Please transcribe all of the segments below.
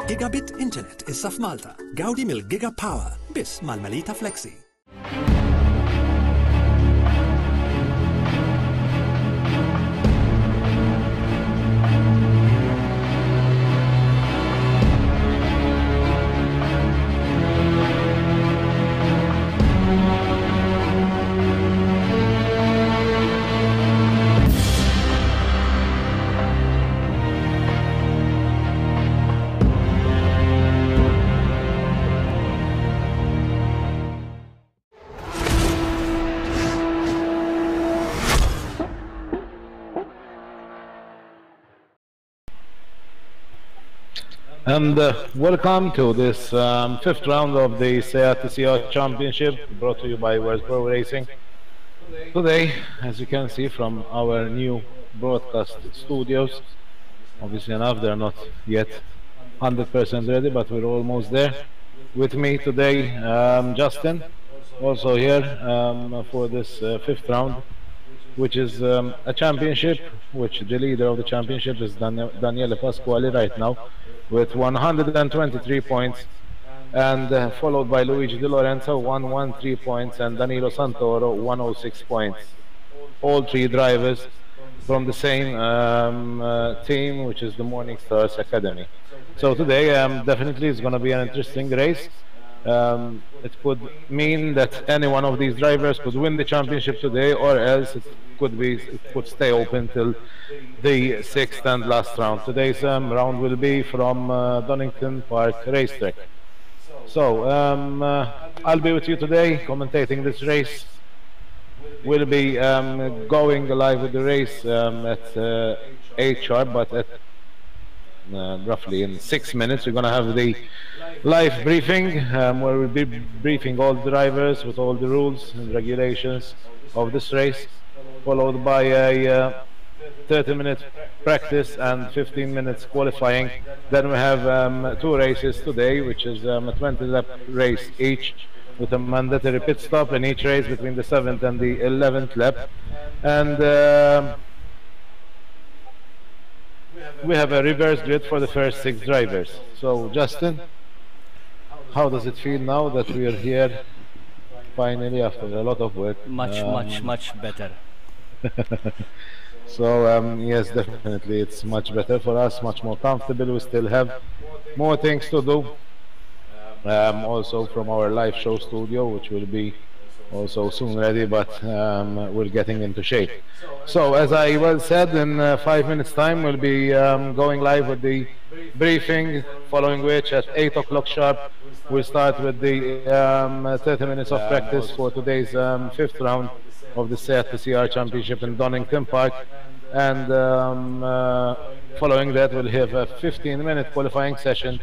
Gigabit Internet issa f'Malta. Gawdi mill-Giga Power biss mal-Melita Flexi. And welcome to this fifth round of the SEAT TCR Championship, brought to you by World Pro Racing. Today, as you can see from our new broadcast studios, obviously enough, they're not yet 100% ready, but we're almost there. With me today, Justin, also here for this fifth round, which is a championship, which the leader of the championship is Daniele Pasquale right now, with 123 points, and followed by Luigi Di Lorenzo, 113 points, and Danilo Santoro, 106 points. All three drivers from the same team, which is the Morning Stars Academy. So today, definitely it's going to be an interesting race. It could mean that any one of these drivers could win the championship today, or else it could stay open till the sixth and last round. Today's round will be from Donington Park Racetrack. So I'll be with you today commentating this race. We'll be going live with the race at 8 sharp, but at roughly in 6 minutes we're going to have the live briefing where we'll be briefing all the drivers with all the rules and regulations of this race, followed by a 30-minute practice and 15 minutes qualifying. Then we have two races today, which is a 20-lap race each, with a mandatory pit stop in each race between the 7th and the 11th lap. And we have a reverse grid for the first 6 drivers. So Justin, how does it feel now that we are here finally after a lot of work? Much better. So yes, definitely it's much better for us, much more comfortable. We still have more things to do, also from our live show studio, which will be also soon ready, but we're getting into shape. So as I well said, in 5 minutes time we'll be going live with the briefing, following which at 8 o'clock sharp we'll start with the 30 minutes of practice for today's fifth round of the SEAT TCR Championship in Donington Park. And following that we'll have a 15-minute qualifying session,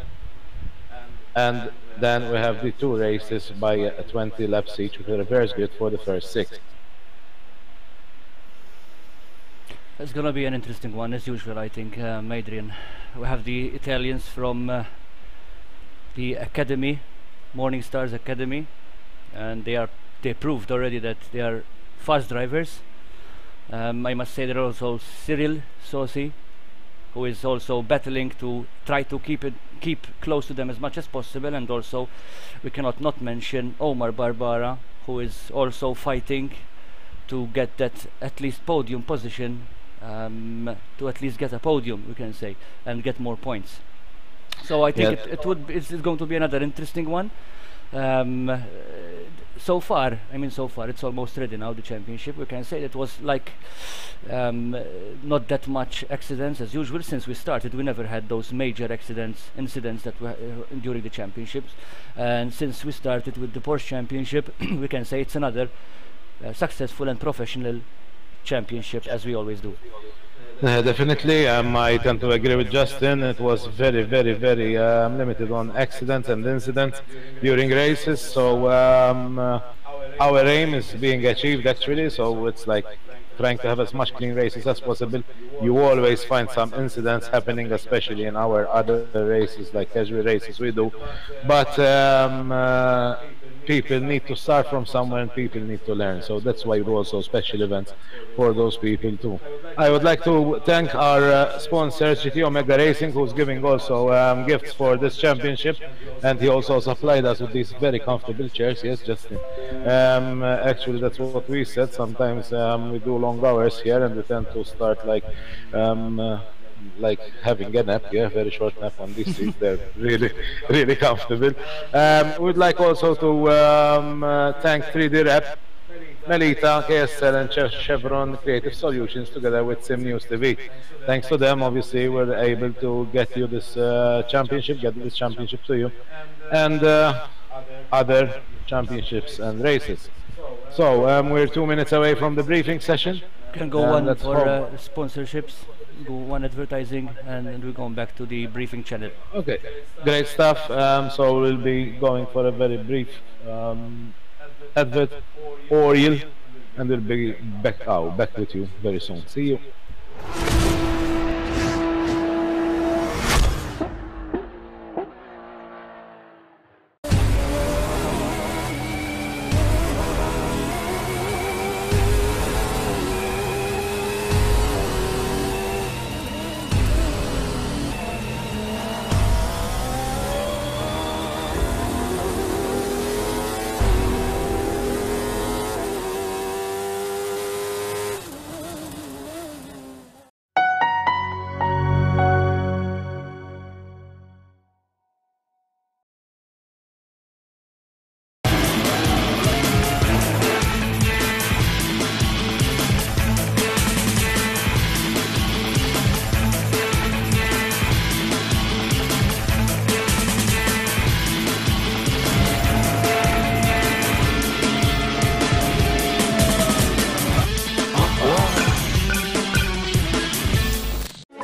and then we have the 2 races by 20 laps each with a reverse grid for the first 6. It's going to be an interesting one as usual, I think, Adrian. We have the Italians from the Academy, Morning Stars Academy, and they proved already that they are fast drivers. I must say there are also Cyril Sosi, who is also battling to try to keep close to them as much as possible, and also we cannot not mention Omar Barbara, who is also fighting to get that at least podium position, to at least get a podium, we can say, and get more points. So I think it's going to be another interesting one. So far it's almost ready now, the championship. We can say that was like not that much accidents as usual. Since we started, we never had those major incidents that were during the championships. And since we started with the Porsche Championship, we can say it's another successful and professional championship, as we always do. Definitely, I tend to agree with Justin. It was very limited on accidents and incidents during races. So our aim is being achieved actually. So it's like trying to have as much clean races as possible. You always find some incidents happening, especially in our other races, like casual races we do. But people need to start from somewhere and people need to learn. So that's why we also special events for those people too. I would like to thank our sponsor GT Omega Racing, who's giving also gifts for this championship, and he also supplied us with these very comfortable chairs. Yes, Justin. Actually, that's what we said. Sometimes we do long hours here, and we tend to start like having a nap, very short nap on these seats. They're really comfortable. We'd like also to thank 3D Rep, Melita, KSL, and Chevron Creative Solutions together with Sim News TV. Thanks to them, obviously, we're able to get you this championship, get this championship to you, and other championships and races. So we're 2 minutes away from the briefing session. Can go one for sponsorships, go one advertising, and then we're going back to the briefing channel. Okay, great stuff. So we'll be going for a very brief advert or reel, and we'll be back with you very soon. See you.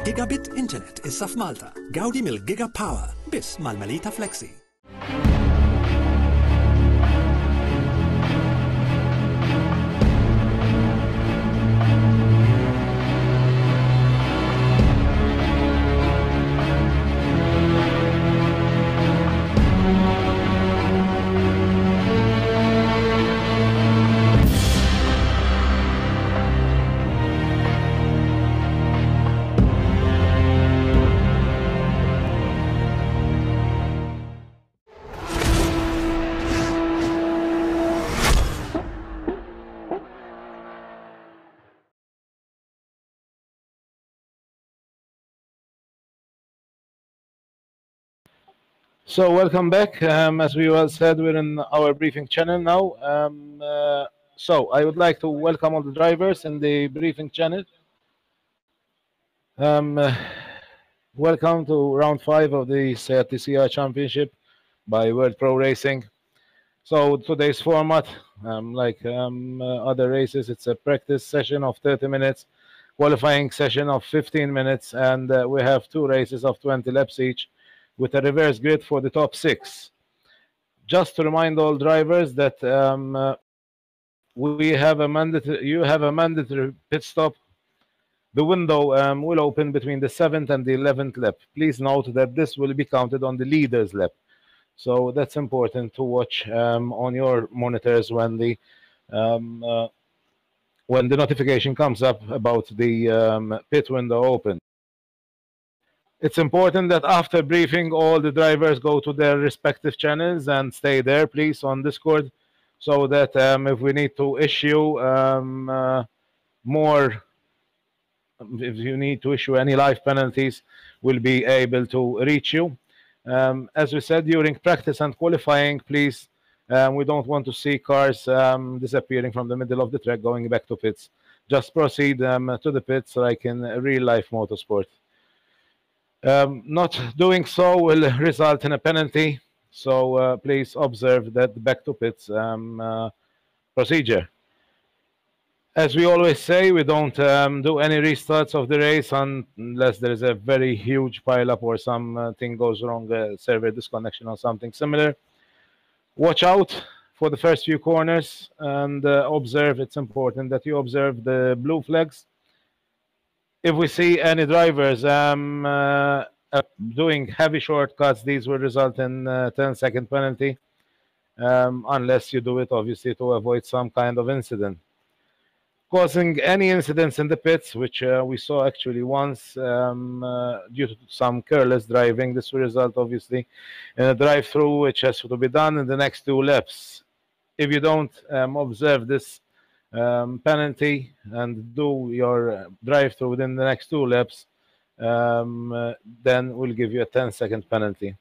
Gigabit Internet issa f'Malta. Gawdi mill-Giga Power biss mal-Melita Flexi. So welcome back. As we all said, we're in our briefing channel now. So I would like to welcome all the drivers in the briefing channel. Welcome to round 5 of the SEAT TCR Championship by World Pro Racing. So today's format, like other races, it's a practice session of 30 minutes, qualifying session of 15 minutes, and we have 2 races of 20 laps each, with a reverse grid for the top 6. Just to remind all drivers that you have a mandatory pit stop. The window will open between the 7th and the 11th lap. Please note that this will be counted on the leader's lap. So that's important to watch on your monitors when the notification comes up about the pit window open. It's important that after briefing, all the drivers go to their respective channels and stay there, please, on Discord, so that if we need to issue if you need to issue any live penalties, we'll be able to reach you. As we said, during practice and qualifying, please, we don't want to see cars disappearing from the middle of the track going back to pits. Just proceed to the pits like in real-life motorsport. Not doing so will result in a penalty, so please observe that back to pits procedure. As we always say, we don't do any restarts of the race unless there is a very huge pileup or something goes wrong, server disconnection or something similar. Watch out for the first few corners and observe. It's important that you observe the blue flags. If we see any drivers doing heavy shortcuts, these will result in a 10-second penalty. unless you do it obviously to avoid some kind of incident. Causing any incidents in the pits, which we saw actually once due to some careless driving. This will result obviously in a drive-through which has to be done in the next 2 laps. If you don't observe this penalty and do your drive-through within the next 2 laps, then we'll give you a 10-second penalty.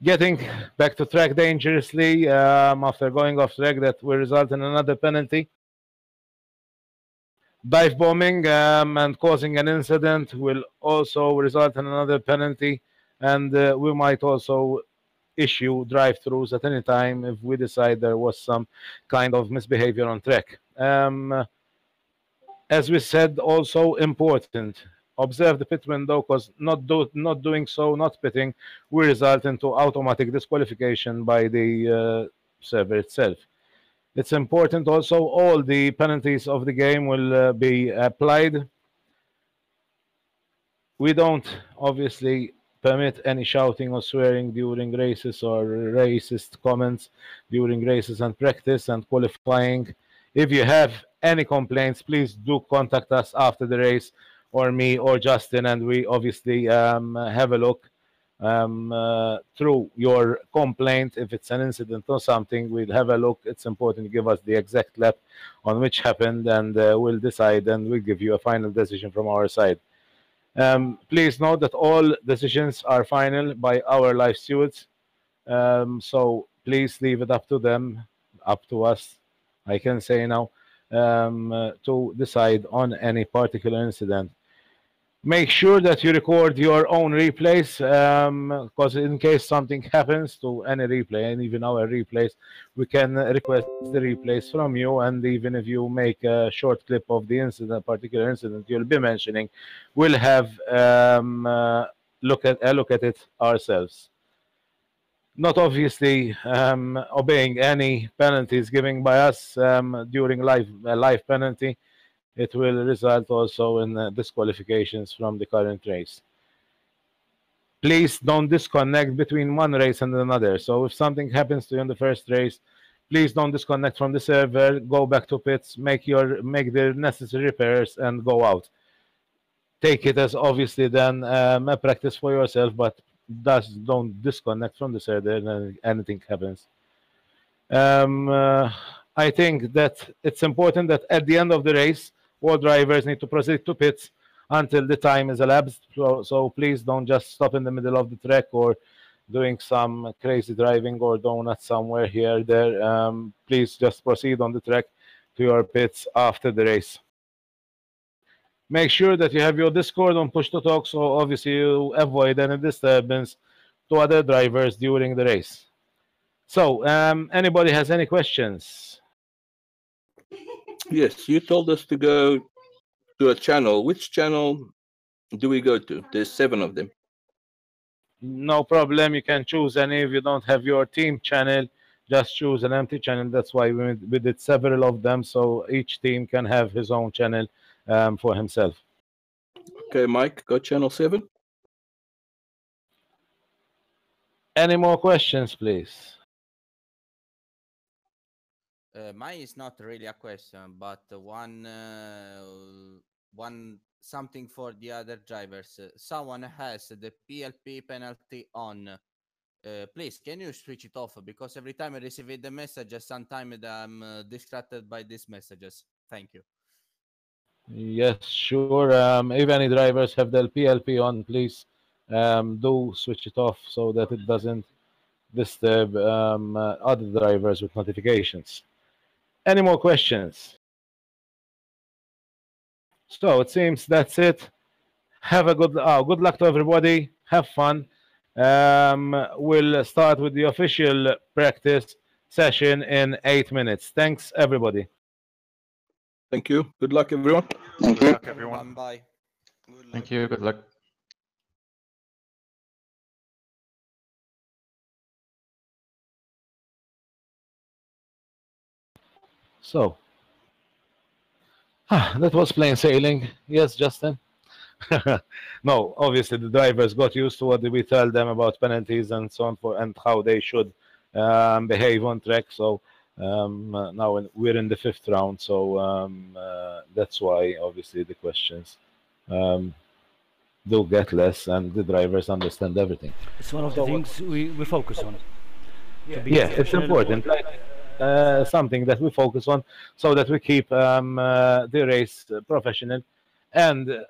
Getting back to track dangerously after going off track, that will result in another penalty. Dive bombing and causing an incident will also result in another penalty, and we might also issue drive-throughs at any time if we decide there was some kind of misbehavior on track. As we said, also important, observe the pit window, because not doing so, not pitting, will result into automatic disqualification by the server itself. It's important also, all the penalties of the game will be applied. We don't obviously permit any shouting or swearing during races or racist comments during races and practice and qualifying. If you have any complaints, please do contact us after the race, or me or Justin, and we obviously have a look through your complaint. If it's an incident or something, we'll have a look. It's important to give us the exact lap on which happened, and we'll decide, and we'll give you a final decision from our side. Please note that all decisions are final by our live stewards, so please leave it up to them, up to us, I can say now, to decide on any particular incident. Make sure that you record your own replays, because in case something happens to any replay, and even our replays, we can request the replays from you, and even if you make a short clip of the incident, particular incident you'll be mentioning, we'll have look at it ourselves. Not obviously obeying any penalties given by us during live penalty. It will result also in disqualifications from the current race. Please don't disconnect between one race and another. So if something happens to you in the first race, please don't disconnect from the server, go back to pits, make the necessary repairs, and go out. Take it as obviously then a practice for yourself, but don't disconnect from the server when anything happens. I think that it's important that at the end of the race, all drivers need to proceed to pits until the time is elapsed. So please don't just stop in the middle of the track or doing some crazy driving or donut somewhere here or there. Please just proceed on the track to your pits after the race. Make sure that you have your Discord on push to talk, so obviously you avoid any disturbance to other drivers during the race. So, anybody has any questions? Yes, you told us to go to a channel. Which channel do we go to? There's 7 of them. No problem. You can choose any. If you don't have your team channel, just choose an empty channel. That's why we did several of them, so each team can have his own channel for himself. Okay, Mike, go channel 7. Any more questions, please? Mine is not really a question, but one something for the other drivers. Someone has the PLP penalty on. Please, can you switch it off? Because every time I receive the messages, sometimes I'm distracted by these messages. Thank you. Yes, sure. If any drivers have their PLP on, please do switch it off so that it doesn't disturb other drivers with notifications. Any more questions? So it seems that's it. Have a good luck to everybody. Have fun. We'll start with the official practice session in 8 minutes. Thanks, everybody. Thank you. Good luck, everyone. Thank Good you. luck, everyone. Bye. Thank you. Good luck. So, that was plain sailing. Yes, Justin? No, obviously the drivers got used to what we tell them about penalties and so on, and how they should behave on track. So now we're in the 5th round, so that's why obviously the questions do get less, and the drivers understand everything. It's one of the things we focus on. Yeah, it's important. Like something that we focus on, so that we keep the race professional. And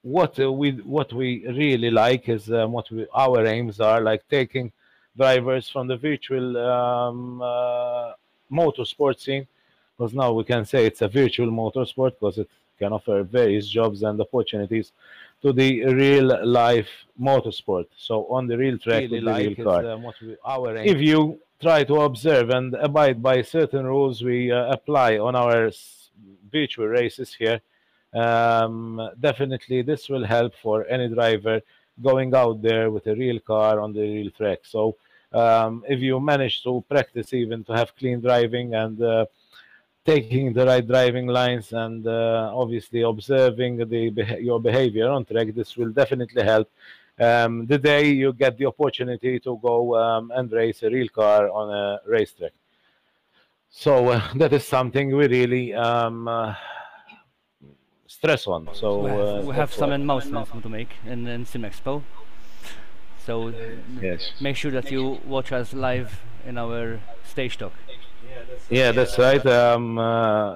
what we really like is our aims are like taking drivers from the virtual motorsport scene, because now we can say it's a virtual motorsport because it can offer various jobs and opportunities, to the real life motorsport. So on the real track with the real car. If you try to observe and abide by certain rules we apply on our virtual races here, definitely this will help for any driver going out there with a real car on the real track. So if you manage to practice even to have clean driving and taking the right driving lines and obviously observing your behavior on track, this will definitely help the day you get the opportunity to go and race a real car on a racetrack. So that is something we really stress on. So we have some announcements to make in SimExpo. So yes, make sure that you watch us live in our stage talk. Yeah, that's right.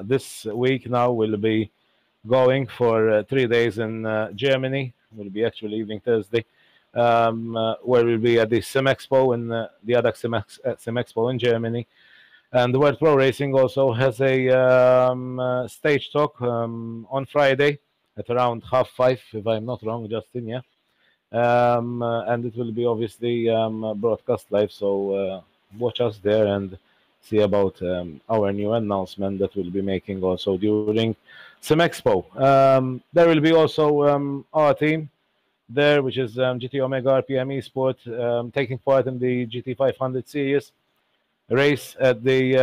This week now we'll be going for 3 days in Germany. We'll be actually leaving Thursday, where we'll be at the SimExpo in the ADAC SimExpo in Germany. And World Pro Racing also has a stage talk on Friday at around 5:30, if I'm not wrong, Justin, yeah? And it will be obviously broadcast live, so watch us there and see about our new announcement that we'll be making also during SimExpo. There will be also our team there, which is GT Omega RPM Esport, taking part in the GT500 series race at the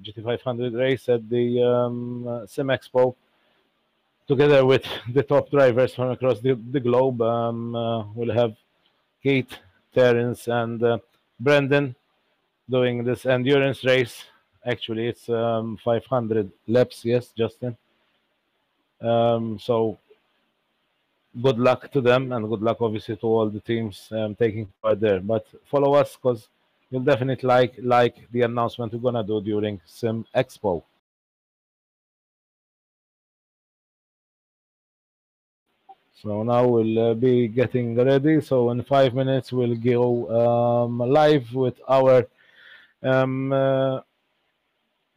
GT500 race at the SimExpo, together with the top drivers from across the globe. We'll have Keith, Terence, and Brendan doing this endurance race. Actually, it's 500 laps, yes, Justin. So good luck to them, and good luck obviously to all the teams taking part there. But follow us, because you'll definitely like the announcement we're gonna do during SimExpo. So now we'll be getting ready. So in 5 minutes we'll go live with our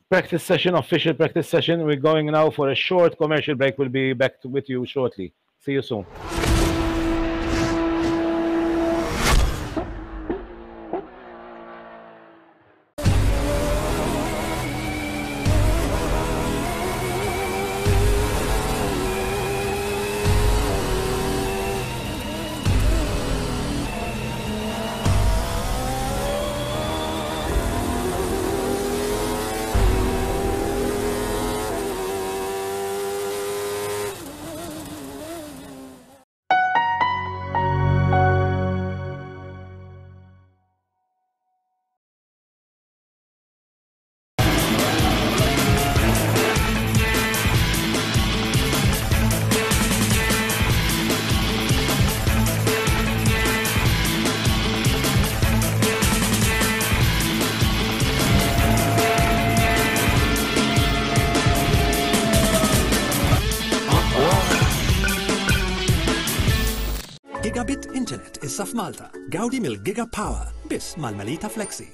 practice session, official practice session. We're going now for a short commercial break. We'll be back with you shortly. See you soon. Gigabit Internet issa f'Malta. Gawdi mill-Giga Power biss mal-Melita Flexi.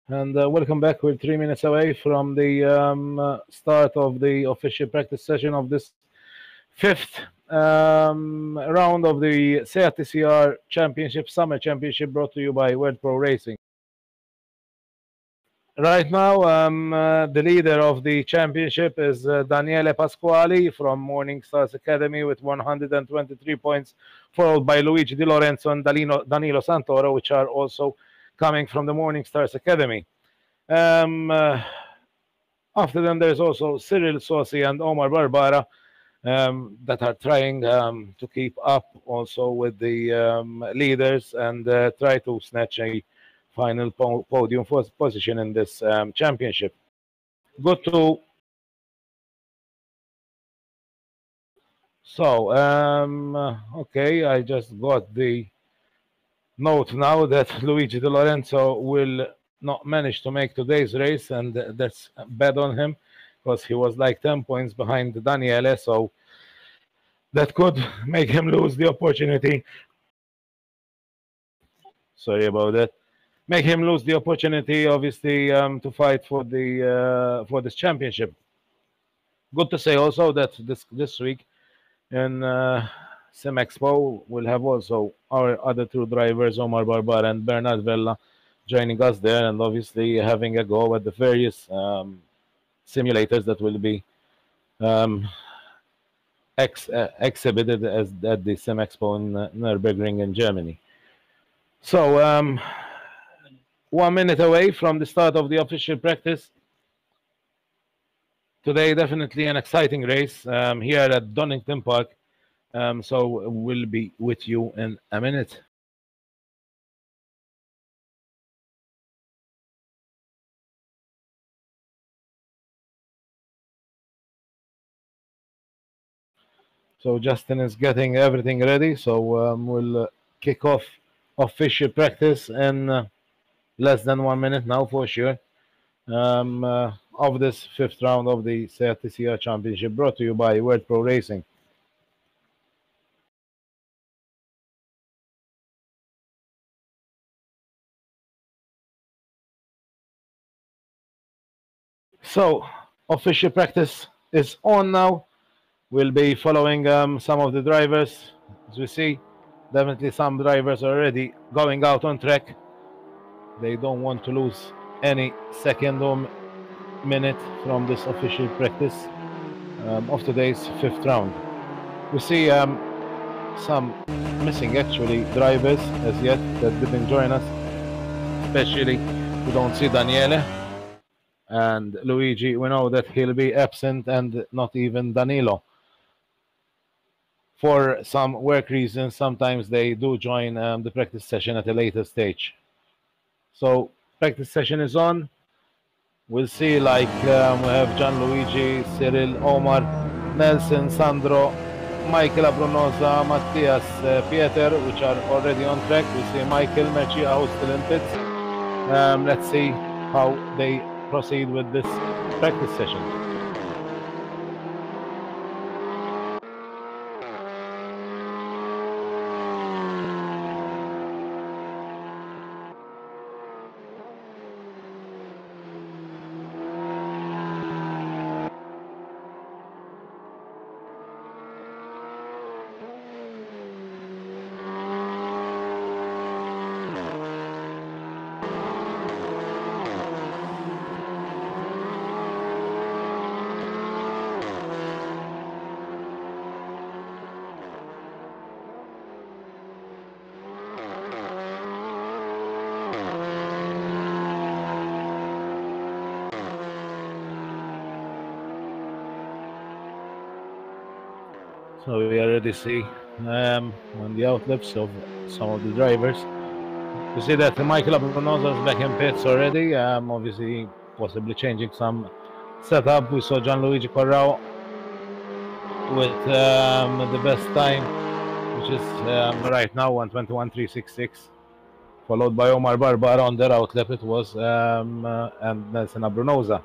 And welcome back. We're 3 minutes away from the start of the official practice session of this fifth round of the SEAT TCR Championship, Summer Championship, brought to you by World Pro Racing. Right now, the leader of the championship is Daniele Pasquali from Morning Stars Academy with 123 points, followed by Luigi Di Lorenzo and Danilo Santoro, which are also coming from the Morning Stars Academy. After them, there's also Cyril Sosi and Omar Barbara that are trying to keep up also with the leaders and try to snatch a final podium position in this championship. Go to okay, I just got the note now that Luigi Di Lorenzo will not manage to make today's race, and that's bad on him because he was like 10 points behind Daniele, so that could make him lose the opportunity. Sorry about that. Make him lose the opportunity, obviously, to fight for the this championship. Good to say also that this week in Sim Expo we'll have also our other two drivers, Omar Barbara and Bernard Vella, joining us there, and obviously having a go at the various simulators that will be exhibited at the Sim Expo in Nürburgring in Germany. So 1 minute away from the start of the official practice. Today, definitely an exciting race here at Donington Park. So we'll be with you in a minute. So Justin is getting everything ready. So we'll kick off official practice in less than 1 minute now for sure. Of this fifth round of the SEAT TCR Championship, brought to you by World Pro Racing. So official practice is on now. We'll be following some of the drivers. As we see, definitely some drivers are already going out on track. They don't want to lose any second or minute from this official practice of today's fifth round. We see some missing actually drivers as yet that didn't join us, especially we don't see Daniele and Luigi. We know that he'll be absent, and not even Danilo. For some work reasons, sometimes they do join the practice session at a later stage. So practice session is on. We'll see like we have Gianluigi, Cyril, Omar, Nelson, Sandro, Michael Abrunosa, Mattias, Pieter, which are already on track. We see Michael Mercia still in pits. Let's see how they proceed with this practice session. So we already see on the outlets of some of the drivers. You see that Michael Abrunosa is back in pits already. Obviously, possibly changing some setup. We saw Gianluigi Corrao with the best time, which is right now 1:21.366, followed by Omar Barbara on their outlap. It was and Nelson Abrunosa.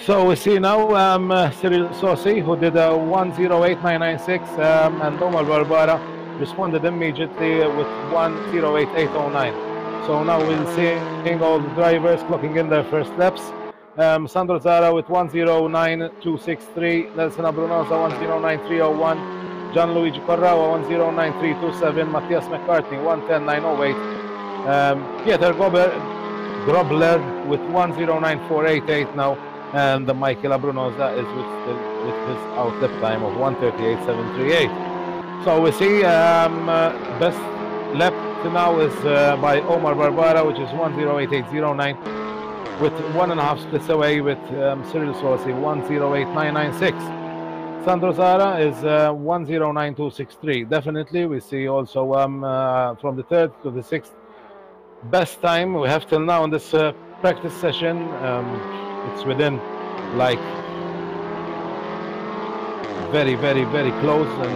So we see now Cyril Sossi, who did a 108.996, and Omar Barbara responded immediately with 108.809. So now we'll see all the drivers clocking in their first laps. Sandro Zara with 109.263, Nelson Abrunosa 109.301, Gianluigi Corrao 109.327, Matthias McCartney 110.908, Pieter Grobler with 109.488 now, and Michael Abrunosa is with his outlap time of 138.738. So we see best lap to now is by Omar Barbara, which is 108.809, with 1.5 splits away with Cyril Sossi 108.996. Sandro Zara is 109.263. Definitely, we see also from the 3rd to the 6th best time we have till now in this practice session. It's within like very close, and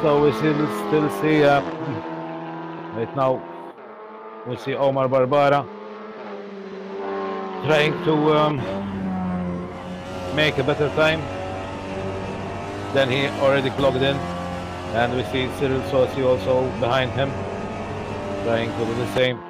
so we still see right now we see Omar Barbara trying to make a better time than he already clocked in, and we see Cyril Sossi also behind him trying to do the same.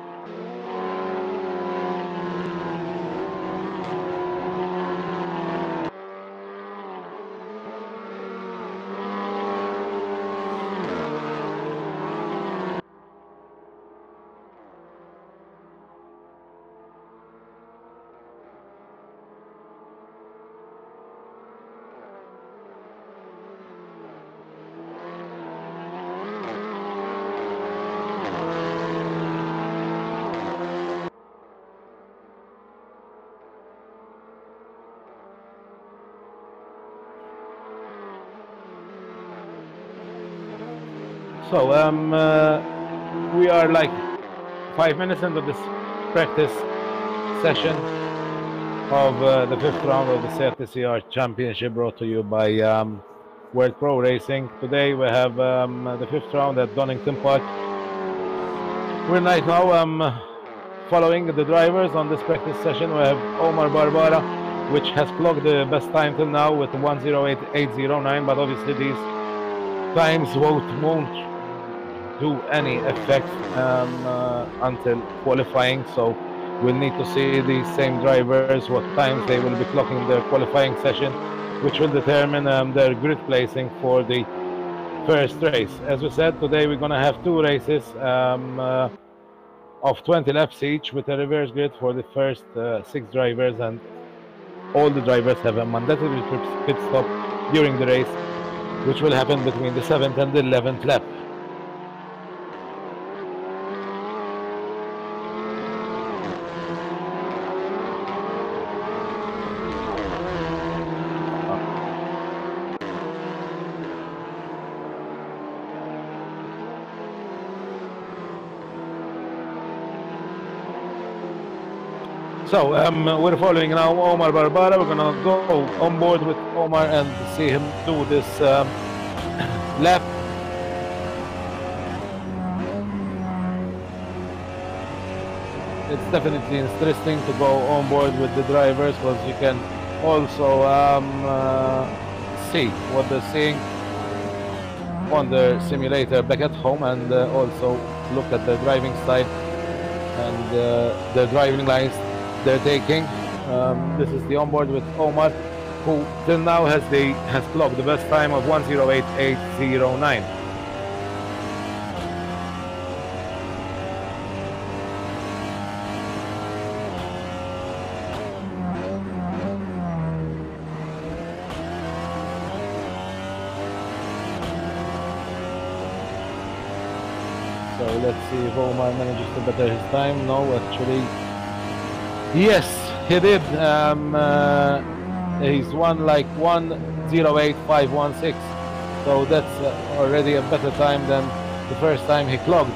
So we are like 5 minutes into this practice session of the 5th round of the CRTCR Championship, brought to you by World Pro Racing. Today we have the 5th round at Donington Park. We're right now following the drivers on this practice session. We have Omar Barbara, which has clocked the best time till now with 108.809, but obviously these times won't do any effect until qualifying, so we'll need to see these same drivers, what times they will be clocking their qualifying session, which will determine their grid placing for the first race. As we said, today we're going to have 2 races of 20 laps each, with a reverse grid for the first 6 drivers, and all the drivers have a mandatory pit stop during the race, which will happen between the 7th and the 11th lap. So we're following now Omar Barbara. We're gonna go on board with Omar and see him do this lap. It's definitely interesting to go on board with the drivers, because you can also see what they're seeing on the simulator back at home, and also look at their driving style and their driving lines they're taking. This is the onboard with Omar, who till now has clocked the best time of 108.809. So let's see if Omar manages to better his time. No, actually, yes, he did. He's won like 108.516. So that's already a better time than the first time he clocked.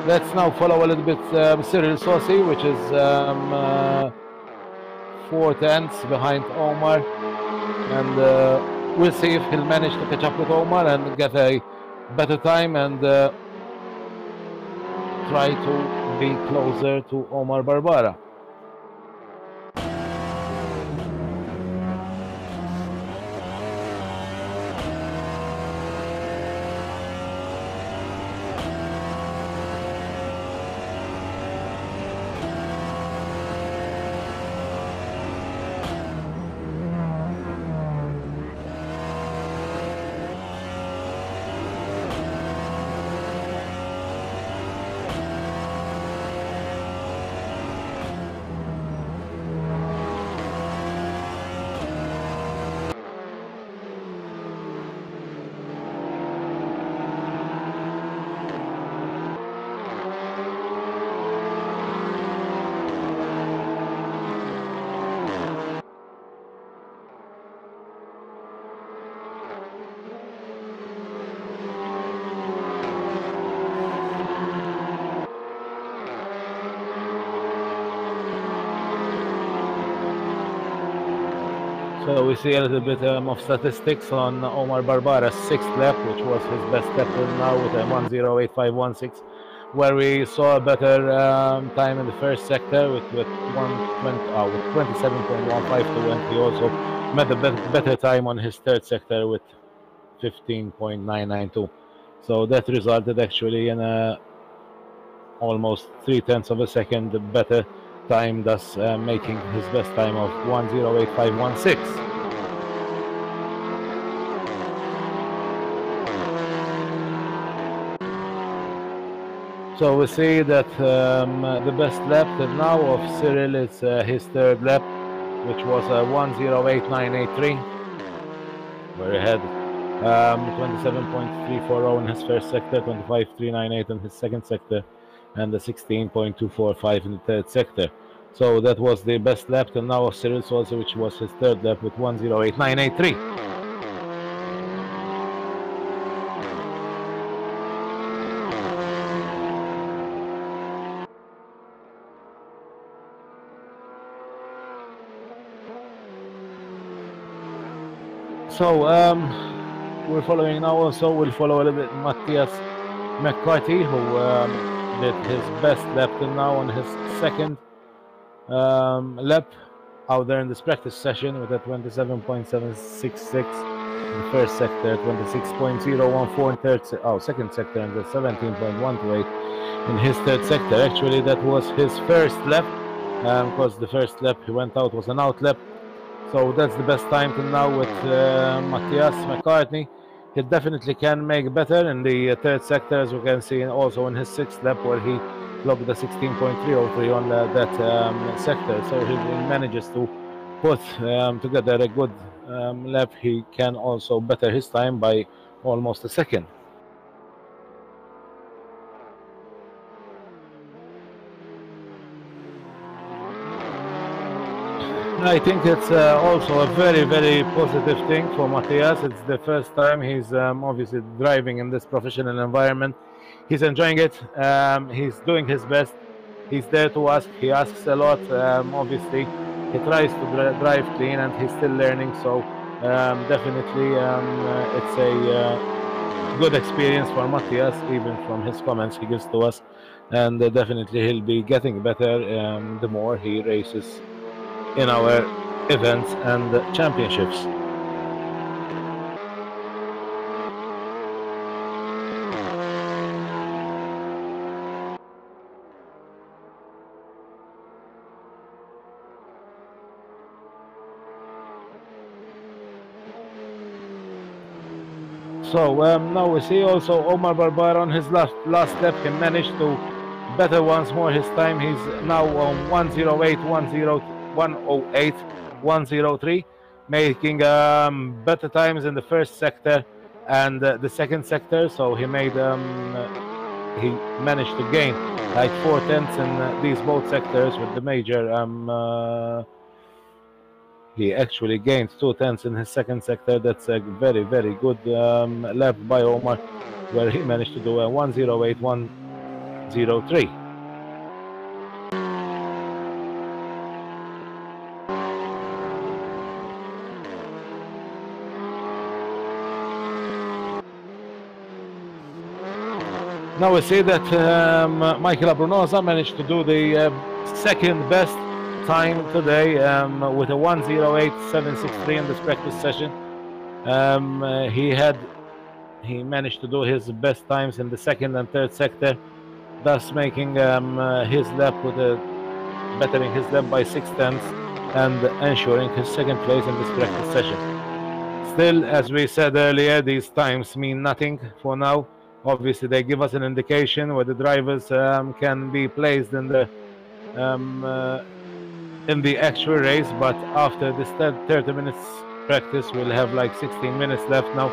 let's now follow a little bit Cyril Saucy, which is 4 tenths behind Omar, and we'll see if he'll manage to catch up with Omar and get a better time and try to be closer to Omar Barbara. So we see a little bit of statistics on Omar Barbara's 6th lap, which was his best lap till now with a 1:08.516, where we saw a better time in the first sector with 27.152, and he also made a better time on his 3rd sector with 15.992. So that resulted actually in a almost 0.3 of a second better time, thus making his best time of 1:08.516. So we see that the best lap till now of Cyril is his 3rd lap, which was 1:08.983, where he had 27.340 in his first sector, 25.398 in his second sector, and the 16.245 in the 3rd sector. So that was the best lap till now of Cyril Saucy, which was his 3rd lap with 1:08.983. So we're following now also, we'll follow a little bit Matthias McCarthy, who did his best lap till now on his 2nd lap out there in this practice session with a 27.766 in the first sector, 26.014 in second sector, and the 17.128 in his 3rd sector. Actually, that was his first lap, because the first lap he went out was an out lap. So that's the best time till now with Matthias McCartney. He definitely can make better in the 3rd sector, as we can see, also in his 6th lap, where he logged the 16.303 on that sector. So he manages to put together a good lap. He can also better his time by almost a second. I think it's also a very, very positive thing for Matthias. It's the first time he's obviously driving in this professional environment. He's enjoying it. He's doing his best. He's there to ask. He asks a lot. Obviously, he tries to drive clean, and he's still learning. So definitely, it's a good experience for Matthias, even from his comments he gives to us. And definitely, he'll be getting better the more he races in our events and championships. So now we see also Omar Barbara on his last lap. He managed to better once more his time. He's now on 1:08.103, making better times in the first sector and the second sector. So he made he managed to gain like 0.4 in these both sectors with the major. He actually gained 0.2 in his second sector. That's a very, very good lap by Omar, where he managed to do a 1:08.1 1:08.03. Now we see that Michael Abrunosa managed to do the second best time today with a 1:08.763 in this practice session. He managed to do his best times in the second and third sector, thus making his lap bettering his lap by 0.6 and ensuring his second place in this practice session. Still, as we said earlier, these times mean nothing for now. Obviously, they give us an indication where the drivers can be placed in the actual race. But after this 30 minutes practice, we'll have like 16 minutes left now.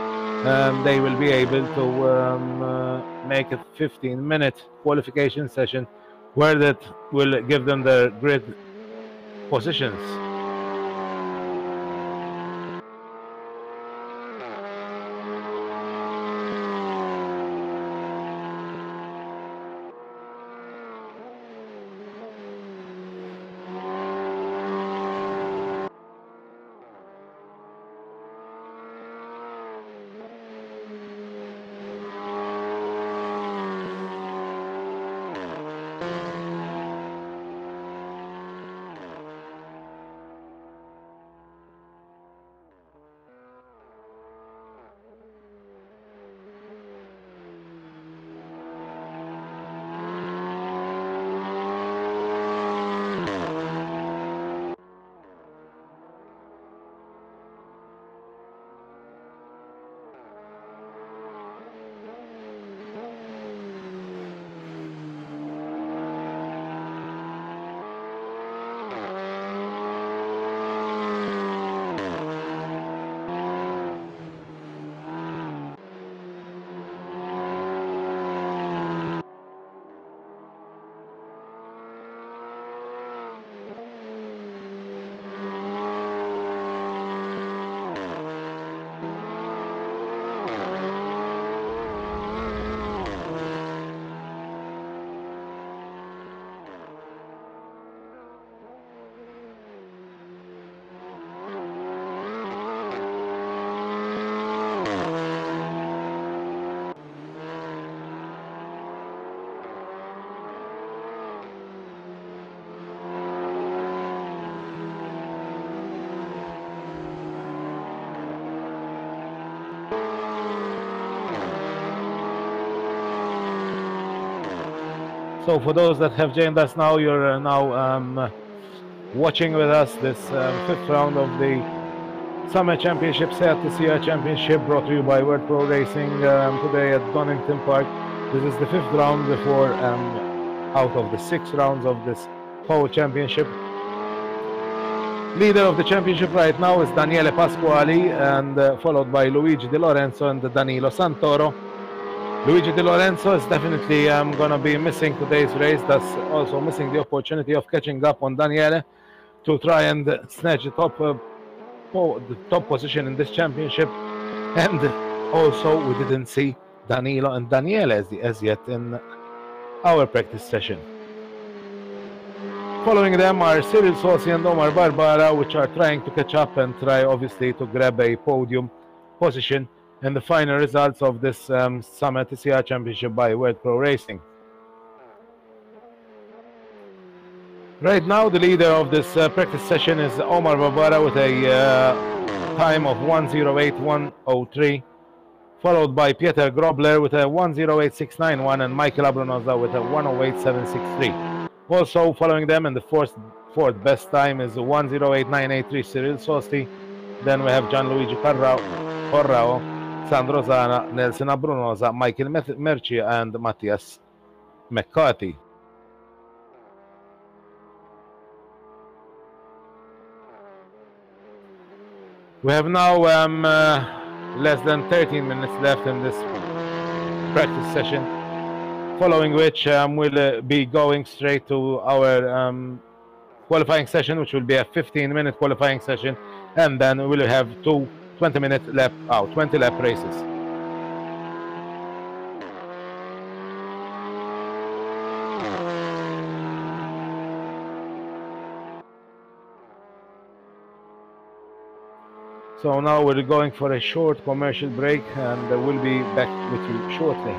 They will be able to make a 15-minute qualification session, where that will give them their grid positions. So for those that have joined us now, you're now watching with us this fifth round of the Summer Championship, SEAT TCR Championship, brought to you by World Pro Racing today at Donington Park. This is the fifth round before out of the 6 rounds of this whole championship. Leader of the championship right now is Daniele Pasquali, and followed by Luigi Di Lorenzo and Danilo Santoro. Luigi Di Lorenzo is definitely going to be missing today's race, thus also missing the opportunity of catching up on Daniele to try and snatch the top position in this championship. And also we didn't see Danilo and Daniele as yet in our practice session. Following them are Cyril Sosi and Omar Barbara, which are trying to catch up and try obviously to grab a podium position in the final results of this Summer TCR Championship by World Pro Racing. Right now, the leader of this practice session is Omar Barbara with a time of 1:08.103, followed by Pieter Grobler with a 1:08.691 and Michael Abrunosa with a 1:08.763. Also following them in the fourth best time is 1:08.983 Cyril Sosti. Then we have Gianluigi Corrao, Sandro Zana, Nelson Abrunosa, Michael Merci and Matthias McCarthy. We have now less than 13 minutes left in this practice session, following which we'll be going straight to our qualifying session, which will be a 15-minute qualifying session, and then we'll have 2 20-minute lap 20-lap races. So now we're going for a short commercial break, and we'll be back with you shortly.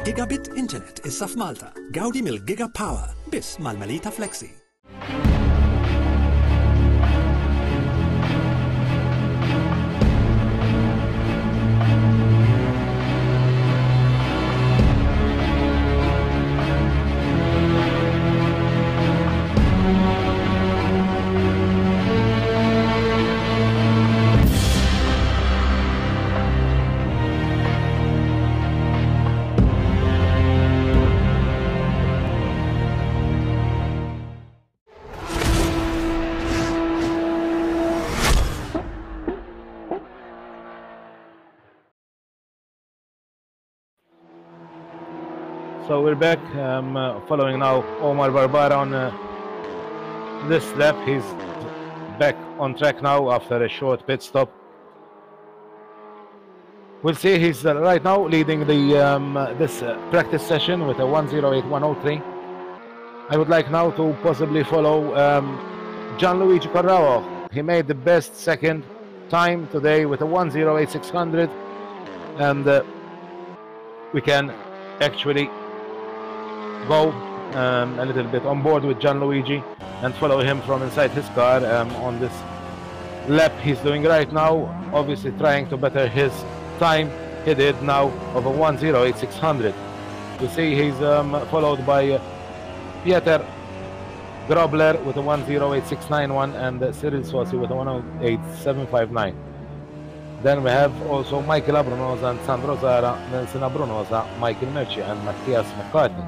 Gigabit Internet issa f'Malta. Gawdi mill-Giga Power biss mal-Melita Flexi. So we're back, following now Omar Barbara on this lap. He's back on track now after a short pit stop. We'll see, he's right now leading the this practice session with a 1:08.103. I would like now to possibly follow Gianluigi Corrao. He made the best second time today with a 1:08.600, and we can actually go a little bit on board with Gianluigi and follow him from inside his car on this lap he's doing right now, obviously trying to better his time he did now of a 1:08.600. You see he's followed by Pieter Grobler with a 1:08.691 and Cyril Sosi with a 1:08.759. Then we have also Michael Abrunosa and Sandro Zara, Nelson Abrunosa, Michael Merci and Matthias McCartney.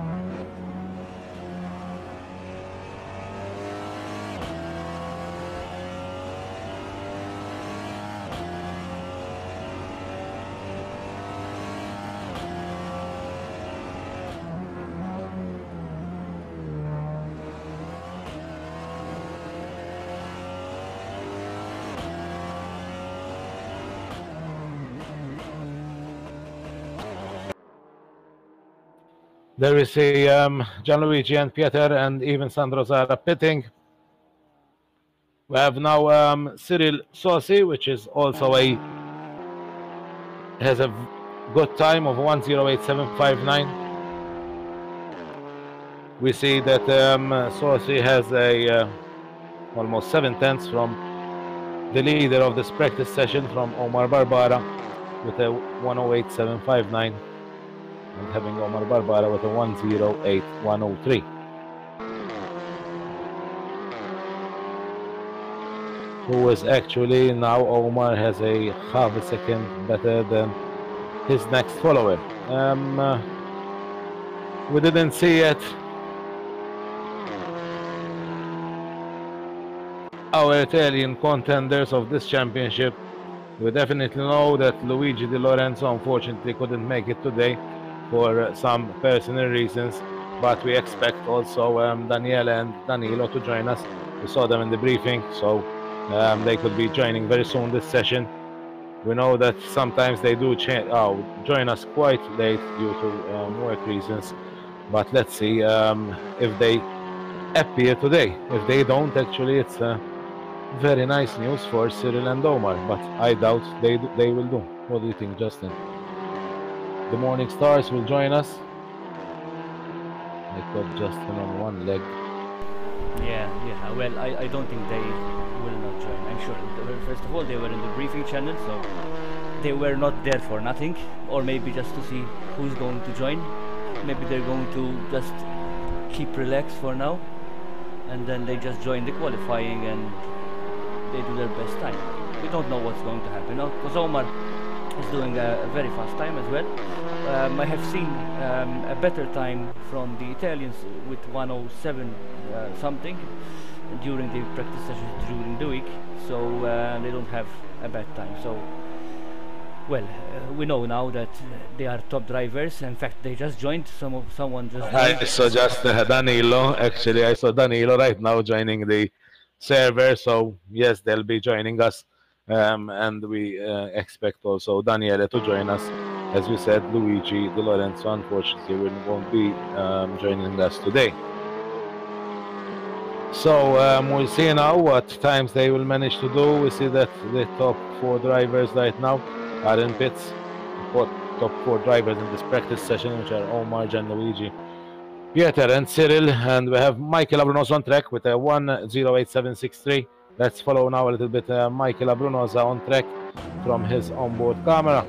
There we see Gianluigi and Pieter and even Sandro Zara pitting. We have now Cyril Sosi, which is also has a good time of 1:08.759. We see that Sosi has a almost 7/10 from the leader of this practice session, from Omar Barbara, with a 1:08.759. And having Omar Barbara with a 1:08.103. Who is actually now Omar has a half a second better than his next follower. We didn't see yet our Italian contenders of this championship. We definitely know that Luigi Di Lorenzo unfortunately couldn't make it today for some personal reasons, but we expect also Daniele and Danilo to join us. We saw them in the briefing, so they could be joining very soon this session. We know that sometimes they do join us quite late due to work reasons, but let's see if they appear today. If they don't, actually it's very nice news for Cyril and Omar, but I doubt they will do. What do you think, Justin? The Morning Stars will join us. I got Justin on one leg. Yeah. Well, I don't think they will not join. I'm sure. First of all, they were in the briefing channel, so they were not there for nothing, or maybe just to see who's going to join. Maybe they're going to just keep relaxed for now, and then they just join the qualifying and they do their best time. We don't know what's going to happen now, because Omar is doing a very fast time as well. I have seen a better time from the Italians with 107 something during the practice sessions during the week, so they don't have a bad time. So, well, we know now that they are top drivers. In fact, they just joined. Someone just joined. I saw just Danilo. Actually, I saw Danilo right now joining the server. So yes, they'll be joining us, and we expect also Daniele to join us. As we said, Luigi Di Lorenzo unfortunately won't be joining us today. So we'll see now what times they will manage to do. We see that the top 4 drivers right now are in pits. Top 4 drivers in this practice session, which are Omar, Gianluigi, Pieter and Cyril. And we have Michael Abrunosa on track with a 1:08.763. Let's follow now a little bit Michael Abrunosa on track from his onboard camera.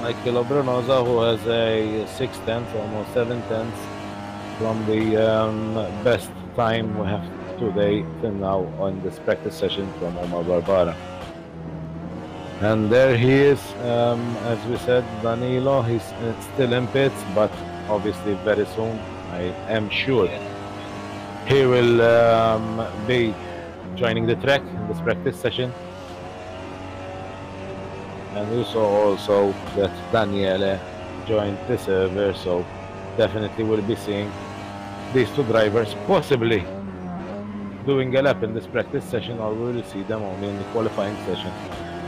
Michael Abrunosa, who has a 6/10, almost 7/10 from the best time we have today till now on this practice session from Omar Barbara. And there he is, as we said, Danilo. He's still in pits, but obviously very soon, I am sure, he will be joining the track in this practice session. And we saw also that Daniele joined the server, so definitely we'll be seeing these 2 drivers possibly doing a lap in this practice session, or we will see them only in the qualifying session,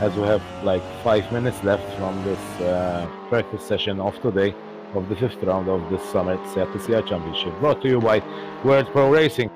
as we have like 5 minutes left from this practice session of today, of the 5th round of the Summer SEAT TCR Championship, brought to you by World Pro Racing.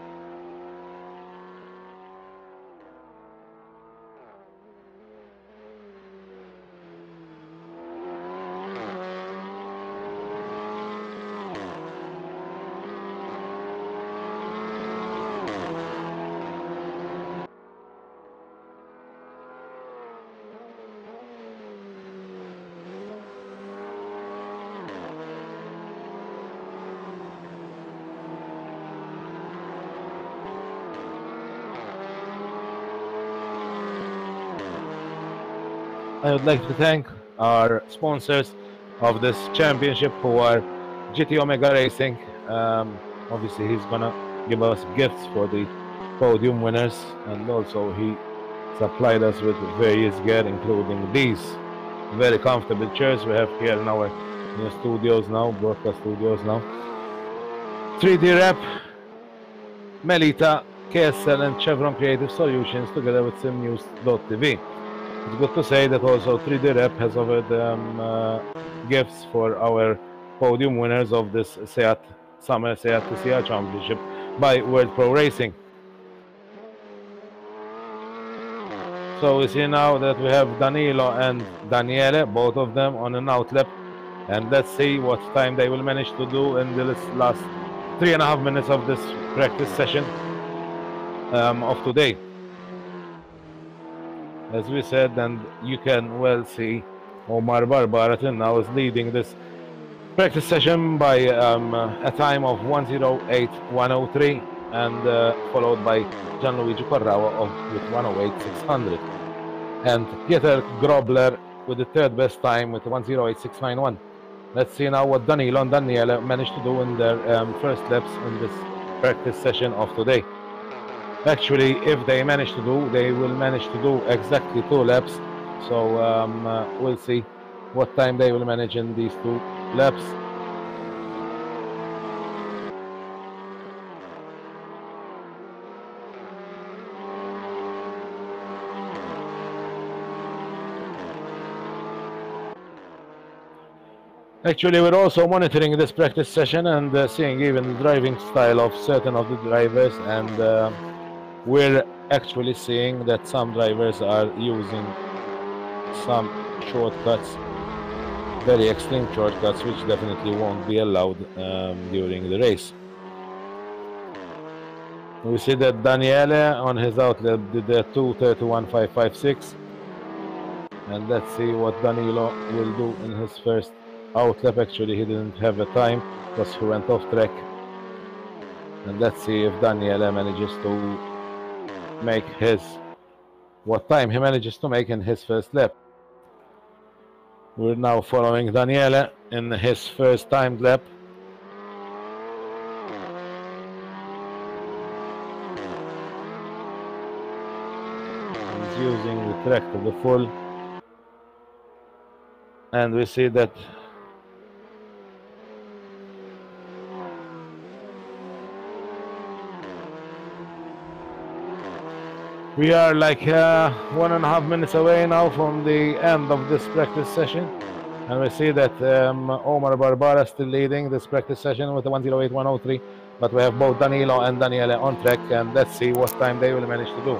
I would like to thank our sponsors of this championship, who are GT Omega Racing. Obviously, he's gonna give us gifts for the podium winners, and also he supplied us with various gear, including these very comfortable chairs we have here in our new studios now, broadcast studios now. 3D Rep, Melita, KSL and Chevron Creative Solutions, together with SimNews.tv. It's good to say that also 3D Rep has offered gifts for our podium winners of this SEAT Summer SEAT TCR Championship by World Pro Racing. So we see now that we have Danilo and Daniele, both of them on an outlap, and let's see what time they will manage to do in this last 3.5 minutes of this practice session of today. As we said, and you can well see, Omar Barbara now is leading this practice session by a time of 1:08.103, and followed by Gianluigi Corrao with 1:08.600, and Pieter Grobler with the 3rd best time with 1:08.691. Let's see now what Danilo and Daniele managed to do in their first laps in this practice session of today. Actually, if they manage to do, they will manage to do exactly 2 laps. So we'll see what time they will manage in these 2 laps. Actually, we're also monitoring this practice session and seeing even the driving style of certain of the drivers, and we're actually seeing that some drivers are using some shortcuts very extreme shortcuts, which definitely won't be allowed during the race. We see that Daniele on his outlap did a 2:31.556, and let's see what Danilo will do in his first outlap. Actually, he didn't have a time because he went off track. And let's see if Daniele manages to make what time he manages to make in his first lap. We're now following Daniele in his first timed lap. He's using the track to the full. And we see that we are like 1.5 minutes away now from the end of this practice session, and we see that Omar Barbara is still leading this practice session with a 1:08.103, but we have both Danilo and Daniele on track, and let's see what time they will manage to do.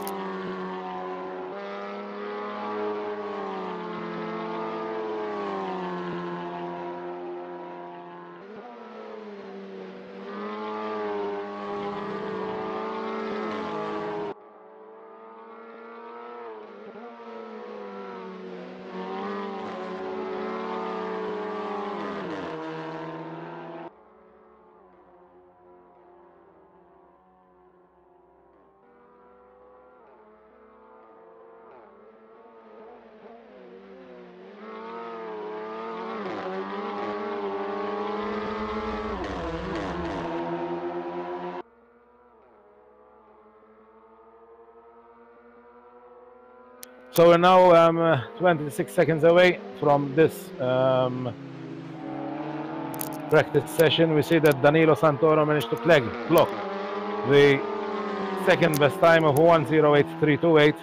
So we're now 26 seconds away from this practice session. We see that Danilo Santoro managed to clock the second best time of 1:08.328,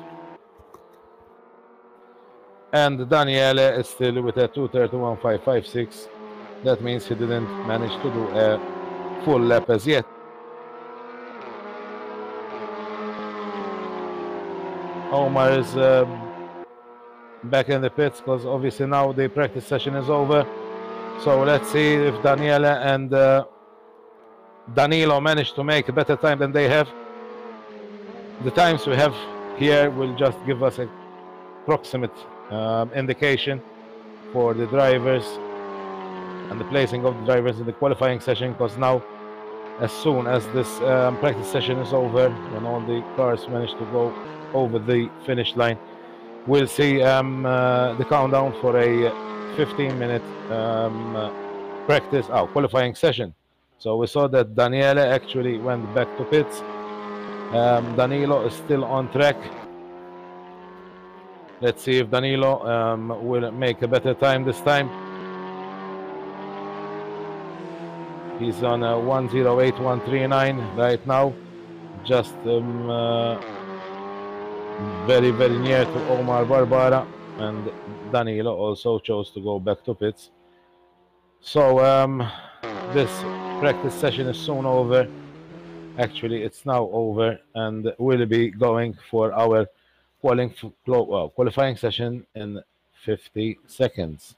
and Daniele is still with a 2:31.556. That means he didn't manage to do a full lap as yet. Omar is back in the pits because obviously now the practice session is over. So let's see if Daniele and Danilo manage to make a better time than they have. The times we have here will just give us a approximate indication for the drivers and the placing of the drivers in the qualifying session, because now as soon as this practice session is over, when all the cars manage to go over the finish line, we'll see the countdown for a 15-minute practice qualifying session. So we saw that Daniele actually went back to pits. Danilo is still on track. Let's see if Danilo will make a better time this time. He's on 1:08.139 right now, just very near to Omar Barbara, and Danilo also chose to go back to pits. So this practice session is soon over. Actually, it's now over, and we'll be going for our qualifying session in 50 seconds.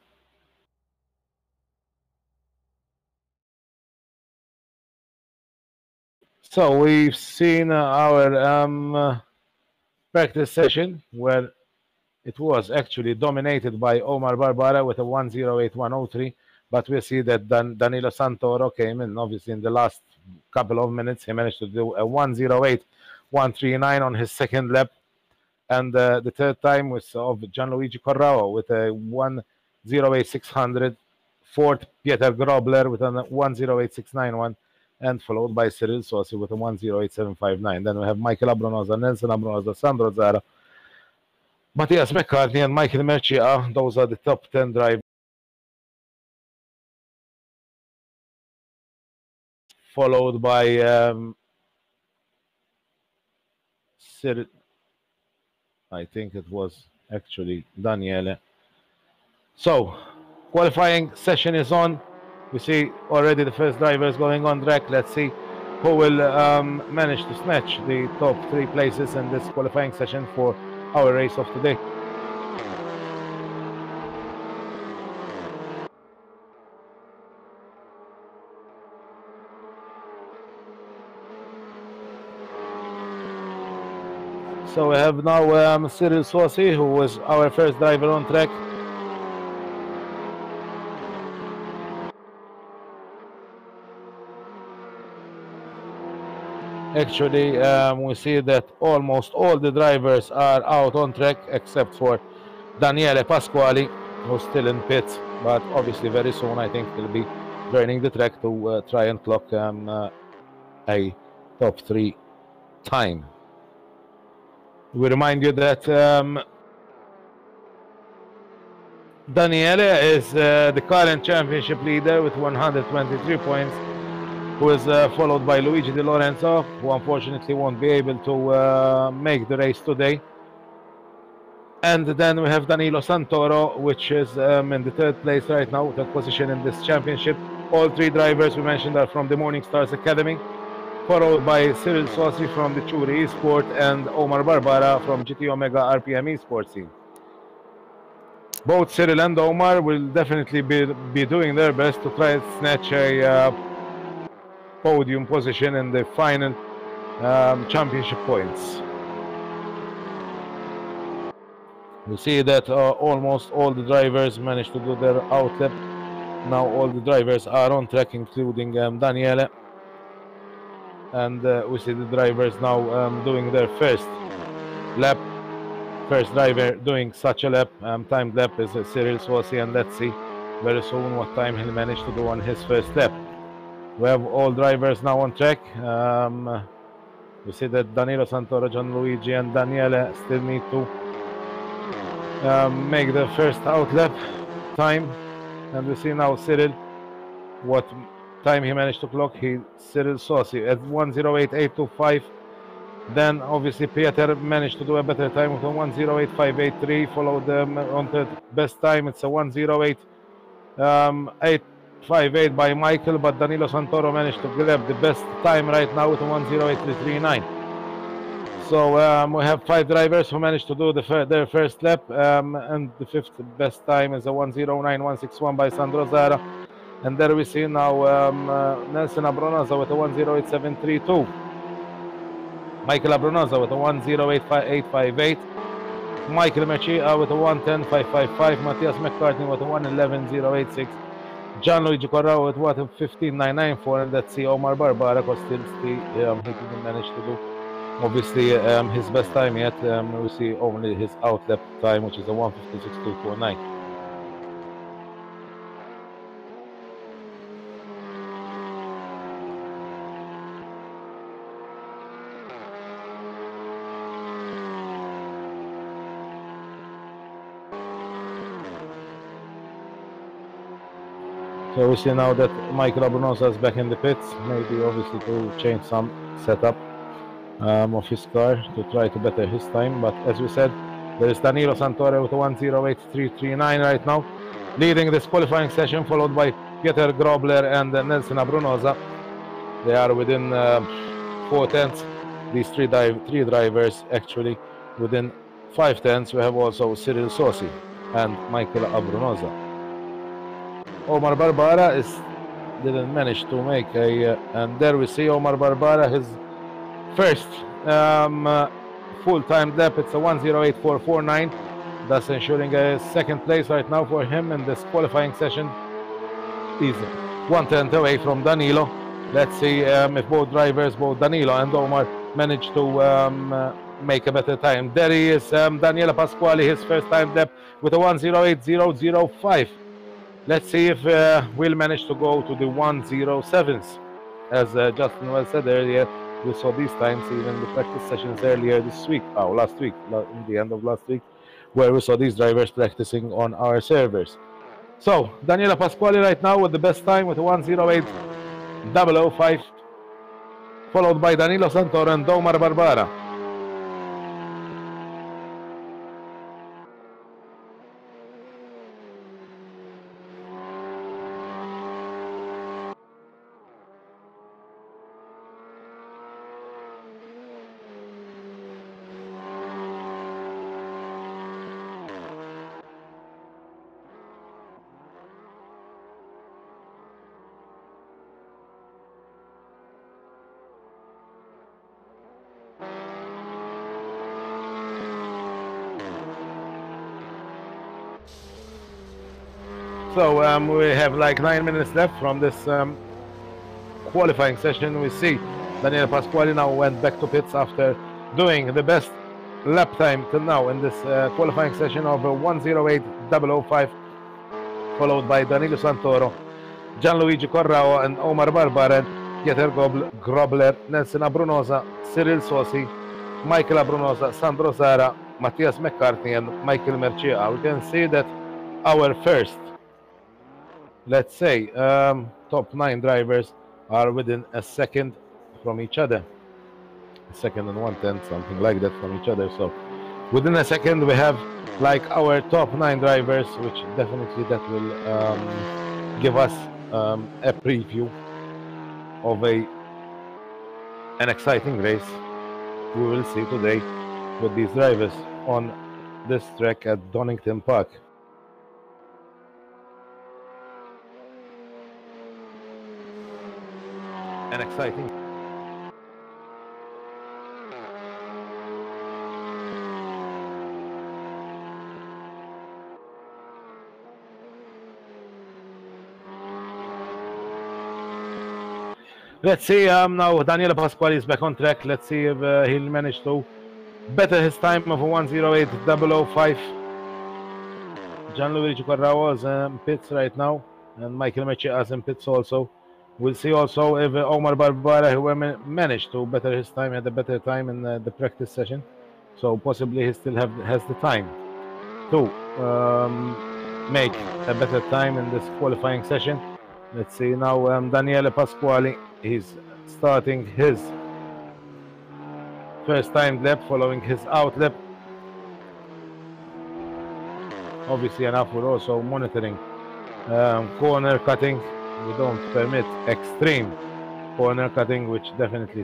So we've seen our practice session where it was actually dominated by Omar Barbara with a 1:08.103, but we see that Danilo Santoro came in obviously in the last couple of minutes. He managed to do a 1:08.139 on his second lap, and the third time was of Gianluigi Corrao with a 1:08.600, fourth Pieter Grobler with a 1:08.691, and followed by Cyril Sossi with a 1:08.759. Then we have Michael Abronosa, Nelson Abronosa, Sandro Zara, Matthias McCartney, and Michael Mercia. Those are the top 10 drivers. Followed by Cyril, I think it was actually Daniele. So qualifying session is on. We see already the first drivers going on track. Let's see who will manage to snatch the top 3 places in this qualifying session for our race of today. So we have now Cyril Swasey, who was our first driver on track. Actually, we see that almost all the drivers are out on track except for Daniele Pasquali, who's still in pits, but obviously very soon I think he'll be joining the track to try and clock a top 3 time. We remind you that Daniele is the current championship leader with 123 points, who is followed by Luigi Di Lorenzo, who unfortunately won't be able to make the race today. And then we have Danilo Santoro, which is in the 3rd place right now, third position in this championship. All 3 drivers we mentioned are from the Morning Stars Academy, followed by Cyril Swasey from the Churi Esport and Omar Barbara from GT Omega RPM Esports team. Both Cyril and Omar will definitely be doing their best to try and snatch a podium position in the final championship points. We see that almost all the drivers managed to do their outlap. Now all the drivers are on track, including Daniele. And we see the drivers now doing their first lap. First driver doing such a lap, timed lap, is Cyril Swasey, and let's see very soon what time he'll manage to do on his first lap. We have all drivers now on track. We see that Danilo Santoro, Gianluigi, and Daniele still need to make the first outlap time. And we see now Cyril, what time he managed to clock. Cyril Swasey at 1:08.825. Then obviously Pieter managed to do a better time with a 1:08.583, followed on the best time. It's a 1:08.858 by Michael, but Danilo Santoro managed to grab the best time right now with a 1:08.339. So we have 5 drivers who managed to do their first lap, and the 5th best time is a 1:09.161 by Sandro Zara. And there we see now Nelson Abronaza with a 1:08.732. Michael Abronaza with a 1:08.858. Michael Mechia with a 1:10.555. Matthias McCartney with a 1:11.086. Gianluigi Corrao with what, a 15.994. And let's see Omar Barbara, because still he didn't manage to do obviously his best time yet. We see only his outlap time, which is a 1:56.249. So we see now that Michael Abrunosa is back in the pits, maybe obviously to change some setup of his car to try to better his time. But as we said, there is Danilo Santoro with a 1:08.339 right now, leading this qualifying session, followed by Pieter Grobler and Nelson Abrunosa. They are within 4 tenths. These three drivers actually within 5 tenths. We have also Cyril Swasey and Michael Abrunosa. Omar Barbara didn't manage to make and there we see Omar Barbara, his first full-time lap. It's a 1:08.449, thus ensuring a 2nd place right now for him in this qualifying session. He's 1 tenth away from Danilo. Let's see if both drivers, both Danilo and Omar, manage to make a better time. There he is, Daniele Pasquali, his first time lap with a 1:08.005. Let's see if we'll manage to go to the 1:07s. As Justin well said earlier, we saw these times even in the practice sessions earlier this week, last week, in the end of last week, where we saw these drivers practicing on our servers. So, Daniele Pasquali right now with the best time with 1:08.005, followed by Danilo Santoro and Omar Barbara. So we have like 9 minutes left from this qualifying session. We see Daniele Pasquali now went back to pits after doing the best lap time till now in this qualifying session of 1:08.005, followed by Danilo Santoro, Gianluigi Corrao and Omar Barbara, Pieter Grobler, Nelson Abrunosa, Cyril Sosi, Michael Abrunosa, Sandro Zara, Matthias McCartney and Michael Mercia. We can see that our first, let's say, top 9 drivers are within a second from each other. A second and 1/10, something like that from each other. So within a second we have like our top 9 drivers, which definitely that will give us a preview of an exciting race we will see today with these drivers on this track at Donington Park. An exciting. Let's see now Daniele Pasquali is back on track. Let's see if he'll manage to better his time of 1:08.005. Gianluigi Corrao is in pits right now, and Michael Mercia is in pits also. We'll see also if Omar Barbara, who managed to better his time, had a better time in the practice session. So possibly he still has the time to make a better time in this qualifying session. Let's see now Daniele Pasquali, he's starting his first time lap following his out lap. Obviously enough, we're also monitoring corner cutting. We don't permit extreme corner cutting, which definitely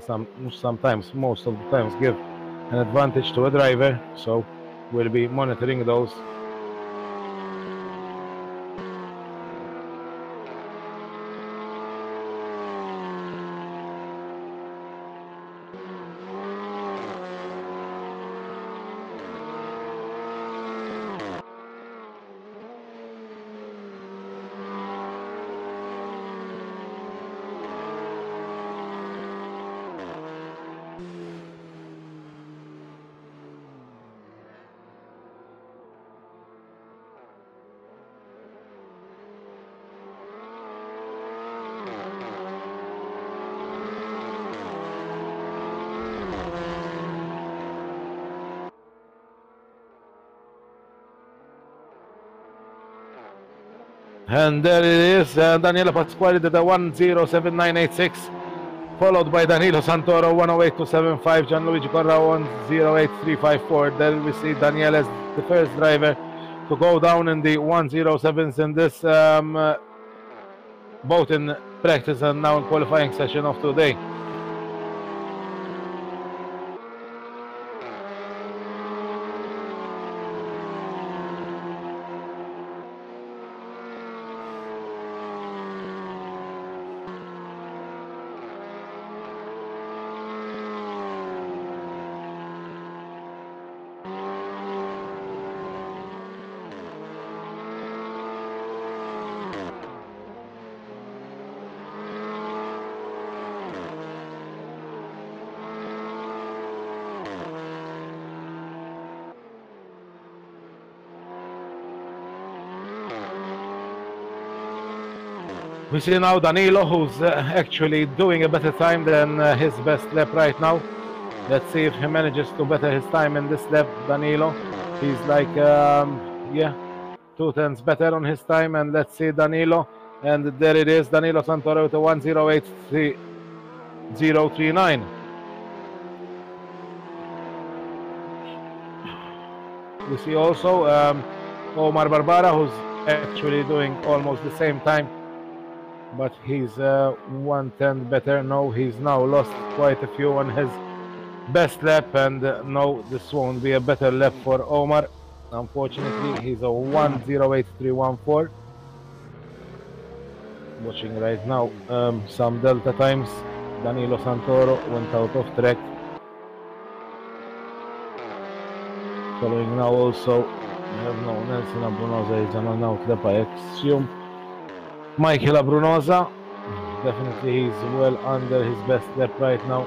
sometimes, most of the times, give an advantage to a driver. So we'll be monitoring those. And there it is, Daniele Pasquali did a 1:07.986, followed by Danilo Santoro 1:08.275, Gianluigi Corrao 1:08.354. There we see Daniele as the first driver to go down in the 1:07s in this both in practice and now in qualifying session of today. We see now Danilo, who's actually doing a better time than his best lap right now. Let's see if he manages to better his time in this lap. Danilo, he's like, yeah, 2/10 better on his time. And let's see Danilo, and there it is, Danilo Santoro with a 1:08.039. We see also Omar Barbara, who's actually doing almost the same time, but he's 1/10 better. No, he's now lost quite a few on his best lap, and no, this won't be a better lap for Omar. Unfortunately, he's a 1:08.314. Watching right now some delta times. Danilo Santoro went out of track. Following now also, we have no Nelson Abrunosa, is on an out lap, I assume. Michael Abrunosa, definitely he's well under his best lap right now.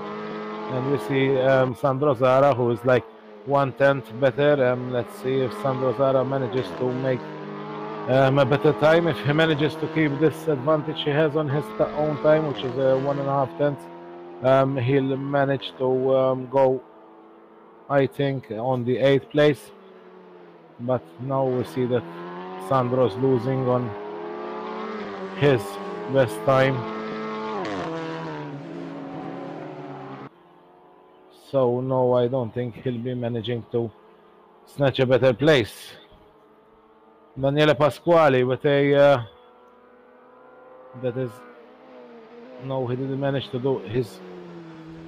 And we see Sandro Zara, who is like 1/10 better. Let's see if Sandro Zara manages to make a better time. If he manages to keep this advantage he has on his own time, which is 1.5 tenths, he'll manage to go, I think, on the 8th place. But now we see that Sandro's losing on his best time. So no, I don't think he'll be managing to snatch a better place. Daniele Pasquale with a that is, no, he didn't manage to do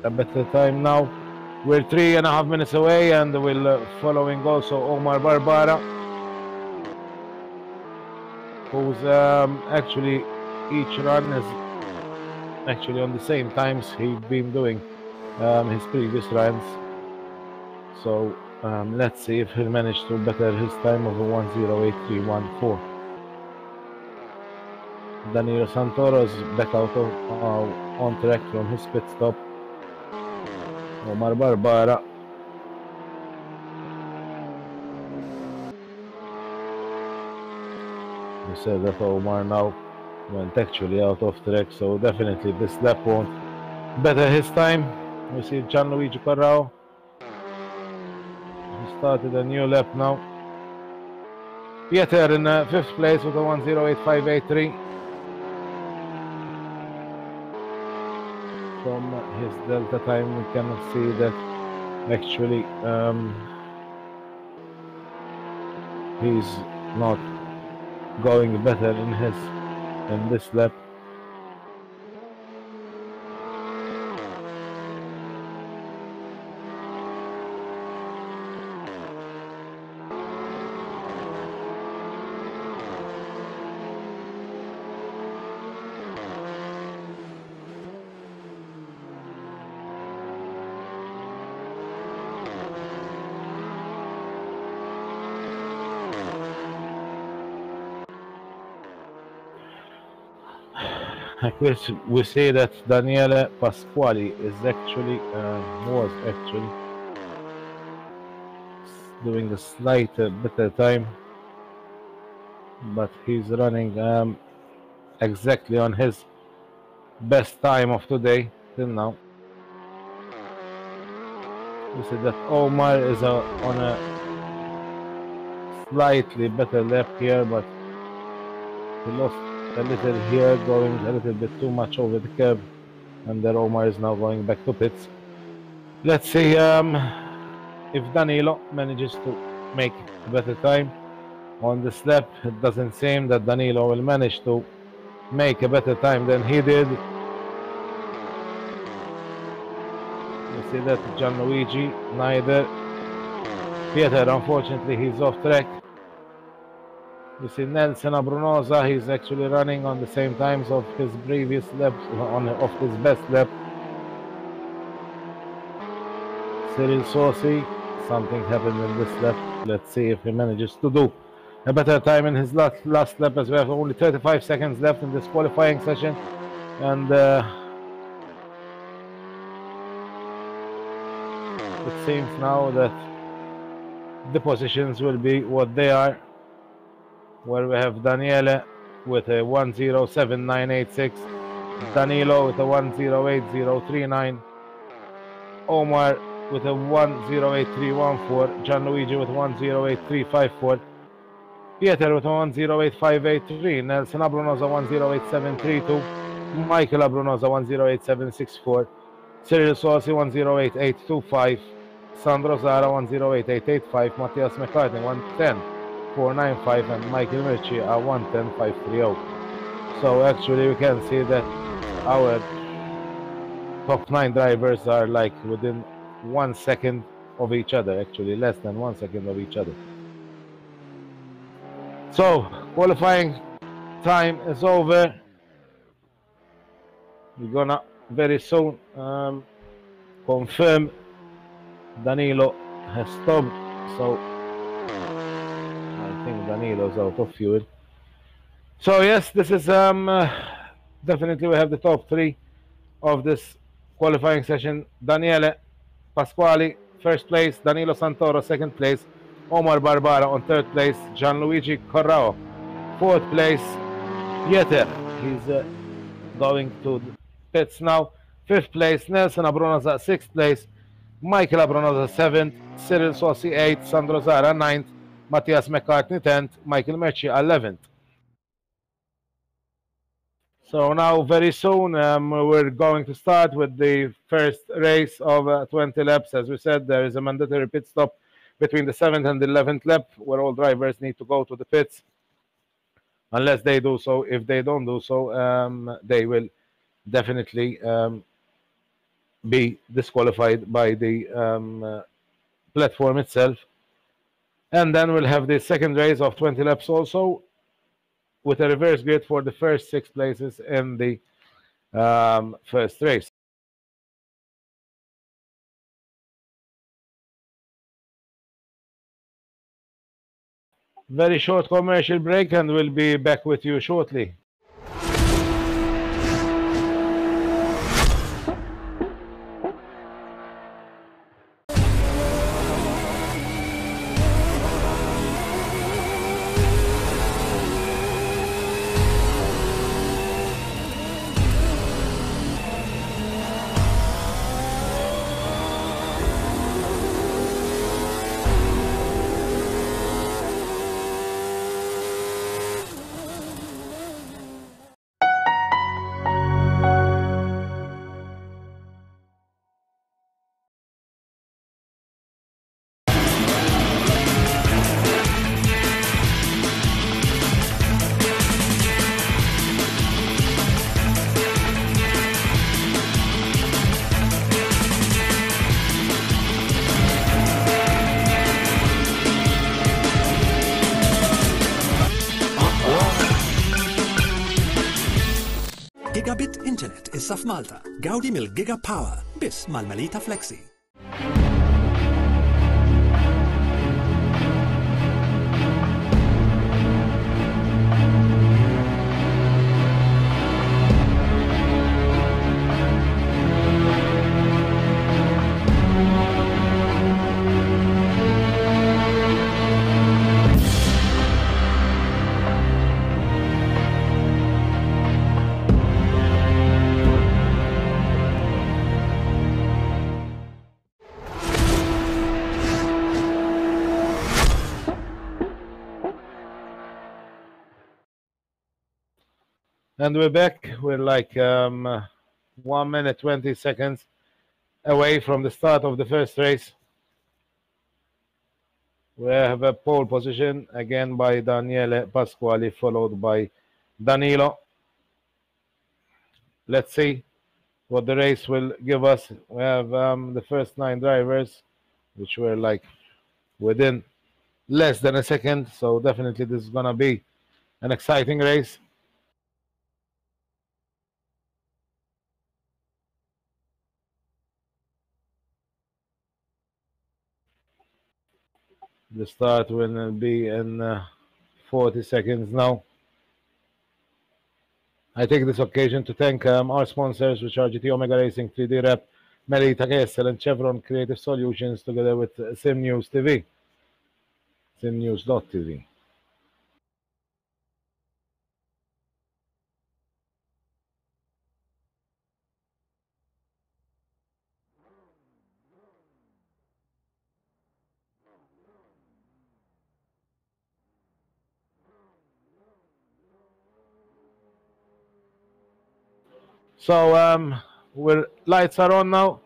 a better time now. We're 3.5 minutes away, and we'll following also Omar Barbara, who's actually each run is actually on the same times he'd been doing his previous runs. So let's see if he'll manage to better his time of a 1:08.314. Danilo Santoro is back out of on track from his pit stop. Omar Barbara we said that Omar now went actually out of track, so definitely this lap won't better his time. We see Gianluigi Corrao. He started a new lap now. Pieter in 5th place with a 1:08.583. From his delta time we cannot see that actually he's not going better in this lap. We say that Daniele Pasquale is actually was actually doing a slight better time, but he's running exactly on his best time of today till now. We see that Omar is on a slightly better lap here, but he lost a little here, going a little bit too much over the curb, and then Omar is now going back to pits. Let's see if Danilo manages to make a better time on this lap. It doesn't seem that Danilo will manage to make a better time than he did. You see that Gianluigi, neither. Pieter, unfortunately, he's off track. You see Nelson Abrunosa, he's actually running on the same times of his previous laps, of his best lap. Cyril Saucy, something happened in this lap. Let's see if he manages to do a better time in his last lap, as we have only 35 seconds left in this qualifying session. And it seems now that the positions will be what they are, where we have Daniele with a 1:07.986, Danilo with a 1:08.039, Omar with a 1:08.314, Gianluigi with 1:08.354, Pieter with a 1:08.583, Nelson Abrunosa 1:08.732, Michael Abrunosa 1:08.764, Cyril Saucy 1:08.825, Sandro Zara 1:08.885, Matthias McCartney 1:10.495, and Michael Mirchi at 1:10.530. So actually we can see that our top 9 drivers are like within 1 second of each other, actually less than 1 second of each other. So qualifying time is over. We're gonna very soon confirm Danilo has stopped, so I think Danilo's out of fuel. So yes, this is definitely we have the top three of this qualifying session. Daniele Pasquali, first place. Danilo Santoro, second place. Omar Barbara on third place. Gianluigi Corrao, fourth place. Pieter, he's going to the pits now. Fifth place. Nelson Abronoza, sixth place. Michael Abronoza, seventh. Cyril Sossi, eighth. Sandro Zara, ninth. Matthias McCartney, 10th. Michael Merci, 11th. So now very soon we're going to start with the first race of 20 laps. As we said, there is a mandatory pit stop between the 7th and the 11th lap where all drivers need to go to the pits unless they do so. If they don't do so, they will definitely be disqualified by the platform itself. And then we'll have the second race of 20 laps also with a reverse grid for the first 6 places in the first race. Very short commercial break and we'll be back with you shortly. Gigabit Internet issa f'Malta. Gawdi mill-Giga Power biss mal-Melita Flexi. And we're back. We're like 1 minute 20 seconds away from the start of the first race. We have a pole position again by Daniele Pasquali, followed by Danilo. Let's see what the race will give us. We have the first 9 drivers, which were like within less than a second. So definitely this is gonna be an exciting race. The start will be in 40 seconds now. I take this occasion to thank our sponsors, which are GT Omega Racing, 3D Rep, Melita KSL, and Chevron Creative Solutions, together with SimNews TV, simnews.tv. So lights are on now.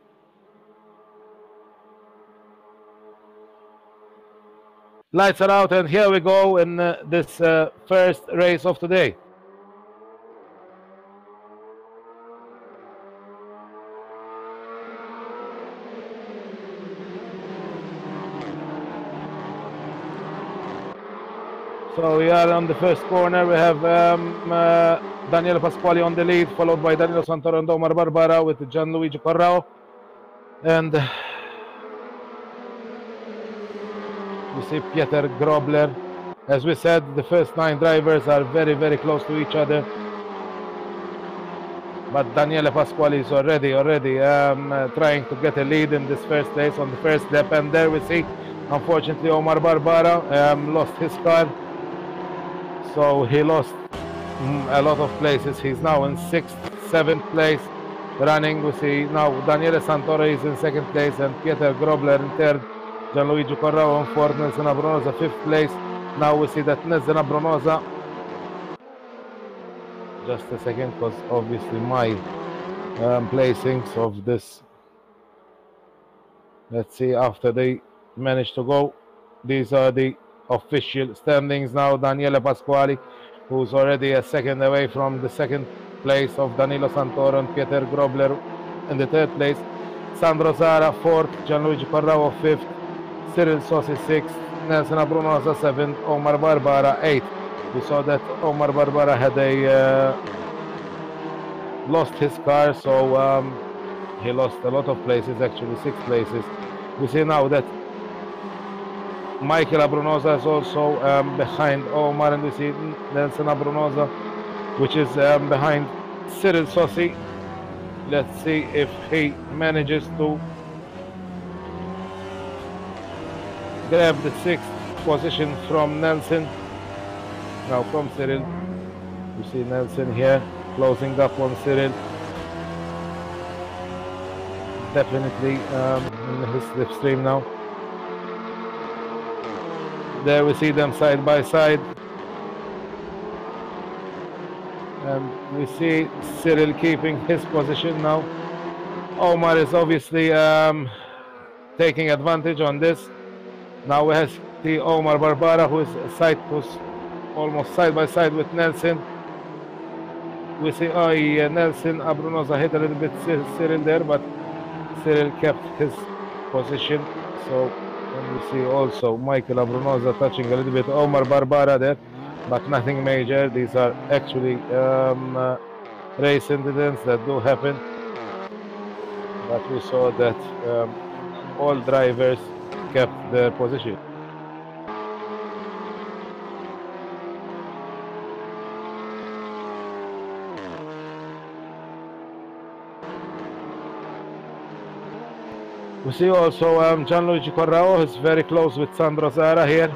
Lights are out, and here we go in this first race of today. So we are on the first corner. We have Daniele Pasquali on the lead, followed by Danilo Santoro and Omar Barbara with Gianluigi Corrao. And you see Pieter Grobler As we said, the first 9 drivers are very, very close to each other. But Daniele Pasquale is already trying to get a lead in this first race on the first lap. And there we see, unfortunately, Omar Barbara lost his car. So he lost a lot of places. He's now in 6th, 7th place running. We see now Daniele Santoro is in 2nd place and Pieter Grobler in 3rd. Gianluigi Corrao in 4th, Nelson Abrunosa 5th place. Now we see that Nelson Abrunosa, just a second, because obviously my placings of this, let's see, after they managed to go, these are the official standings now. Daniele Pasquale, who's already a second away from the 2nd place of Danilo Santoro and Pieter Grobler in the 3rd place. Sandro Zara 4th, Gianluigi Corrao 5th, Cyril Sossi 6th, Nelson Abrunosa 7th, Omar Barbara 8th. We saw that Omar Barbara had lost his car, so he lost a lot of places, actually 6 places. We see now that Michael Abrunosa is also behind Omar, and we see Nelson Abrunosa, which is behind Cyril Sossi. Let's see if he manages to grab the 6th position from Nelson. Now from Cyril, you see Nelson here closing up on Cyril. Definitely in his slipstream now. There we see them side by side. And we see Cyril keeping his position now. Omar is obviously taking advantage on this. Now we have the Omar Barbara, who's almost side by side with Nelson. We see Nelson Abrunosa hit a little bit Cyril there, but Cyril kept his position. So, and we see also Michael Abrunosa touching a little bit Omar Barbara there, but nothing major. These are actually race incidents that do happen. But we saw that all drivers kept their position. We see also Gianluigi Corrao is very close with Sandro Zara here,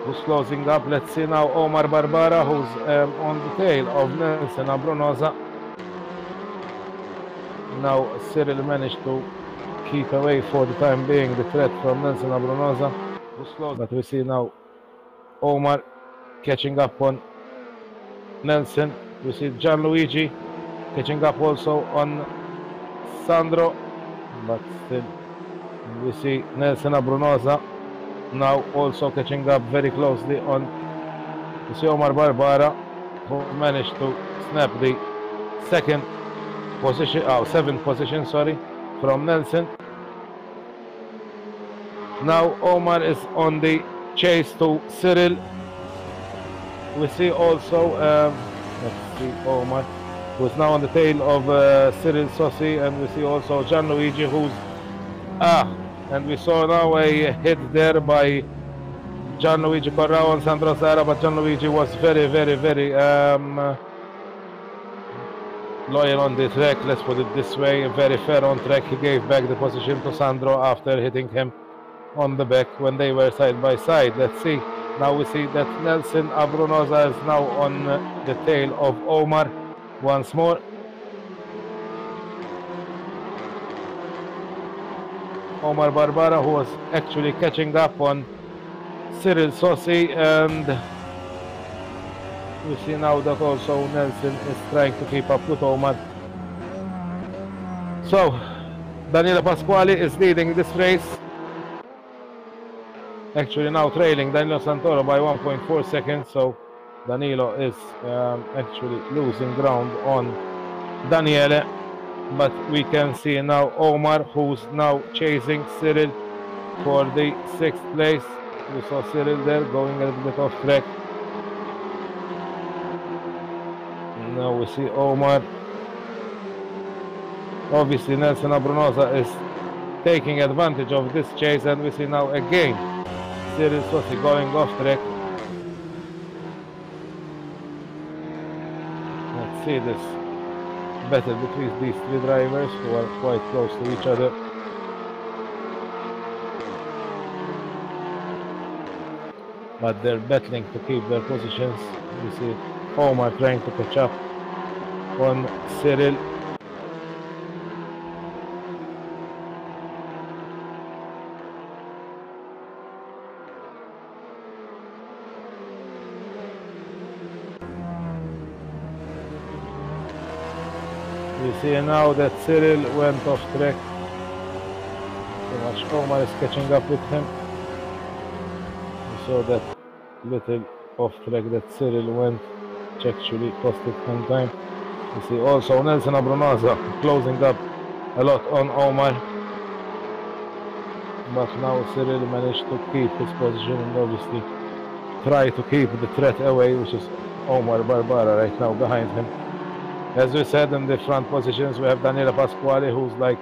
who's closing up. Let's see now Omar Barbara, who's on the tail of Nelson Abrunosa. Now Cyril managed to keep away for the time being the threat from Nelson Abrunosa, who's close. But we see now Omar catching up on Nelson. We see Gianluigi catching up also on Sandro, but still we see Nelson Abrunosa now also catching up very closely on, we see Omar Barbara, who managed to snap the 7th position, sorry, from Nelson. Now Omar is on the chase to Cyril. We see also let's see Omar, who's now on the tail of Cyril Sossi, and we see also Gianluigi, who's and we saw now a hit there by Gianluigi Corrao and Sandro Zara, but Gianluigi was very loyal on the track, let's put it this way, very fair on track. He gave back the position to Sandro after hitting him on the back when they were side by side. Let's see, now we see that Nelson Abrunosa is now on the tail of Omar once more. Omar Barbara, who was actually catching up on Cyril Sossi, and we see now that also Nelson is trying to keep up with Omar. So Danilo Pasquale is leading this race, actually now trailing Danilo Santoro by 1.4 seconds, so Danilo is actually losing ground on Daniele. But we can see now Omar, who's now chasing Cyril for the 6th place. We saw Cyril there going a little bit off track. Now we see Omar. Obviously Nelson Abrunosa is taking advantage of this chase, and we see now again Cyril Sossi going off track. Let's see this battle between these three drivers who are quite close to each other. But they're battling to keep their positions. You see Omar trying to catch up on Cyril. You see now that Cyril went off track. So much Omar is catching up with him. You saw that little off track that Cyril went, which actually costed him time. You see also Nelson Abrunosa closing up a lot on Omar. But now Cyril managed to keep his position and obviously try to keep the threat away, which is Omar Barbara right now behind him. As we said, in the front positions we have Daniele Pasquale, who's like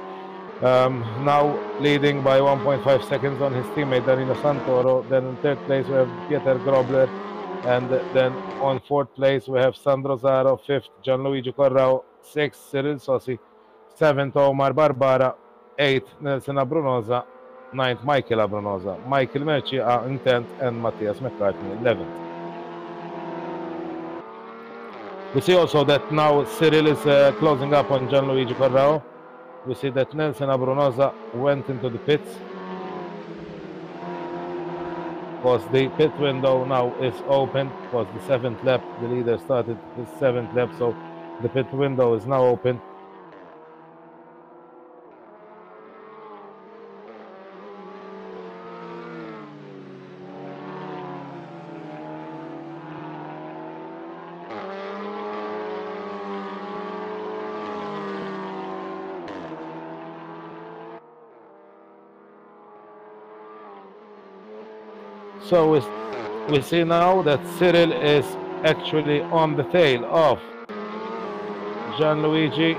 now leading by 1.5 seconds on his teammate Danilo Santoro. Then in third place we have Pieter Grobler, and then on fourth place we have Sandro Zaro, fifth Gianluigi Corrao, sixth Cyril Sossi, seventh Omar Barbara, eighth Nelson Abrunosa, ninth Michael Abrunosa, Michael Mercia in 10th, and Matthias McCartney 11th. We see also that now Cyril is closing up on Gianluigi Corrao. We see that Nelson Abrunosa went into the pits because the pit window now is open because the 7th lap, the leader started his 7th lap, so the pit window is now open. So we see now that Cyril is actually on the tail of Gianluigi.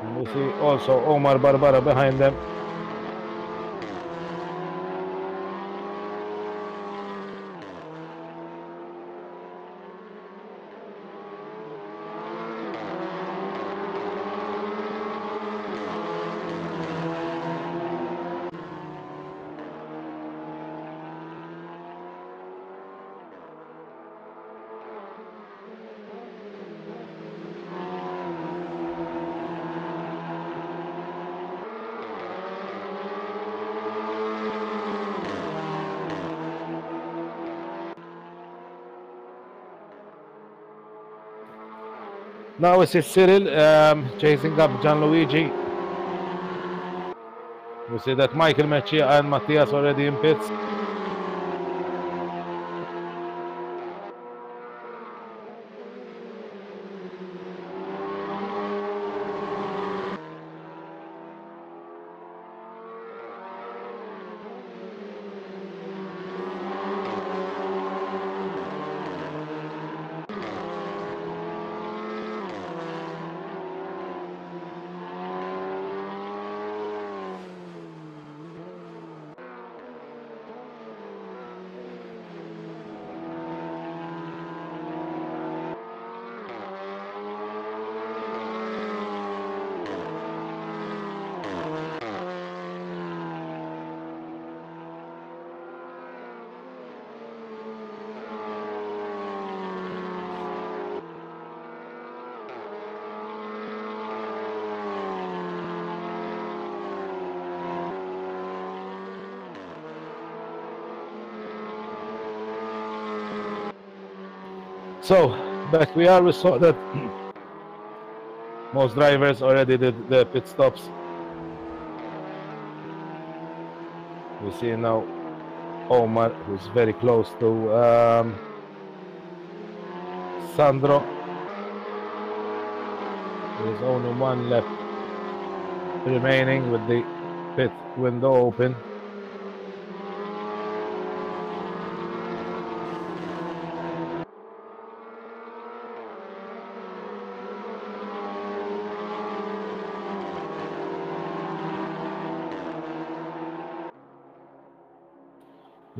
And we see also Omar Barbara behind them. Now we see Cyril chasing up Gianluigi. We see that Michael Mercia and Matthias already in pits. So back we are. We saw that most drivers already did the pit stops. We see now Omar, who's very close to Sandro. There's only one lap remaining with the pit window open.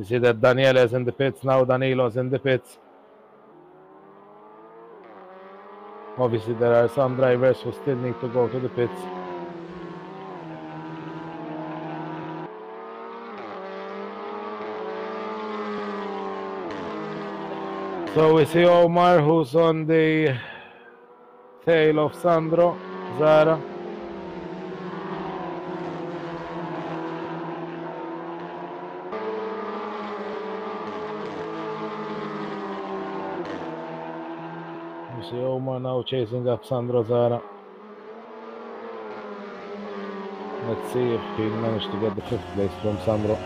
You see that Daniele is in the pits now, Danilo's in the pits. Obviously, there are some drivers who still need to go to the pits. So we see Omar, who's on the tail of Sandro Zara. We see Omar now chasing up Sandro Zara. Let's see if he managed to get the 5th place from Sandro.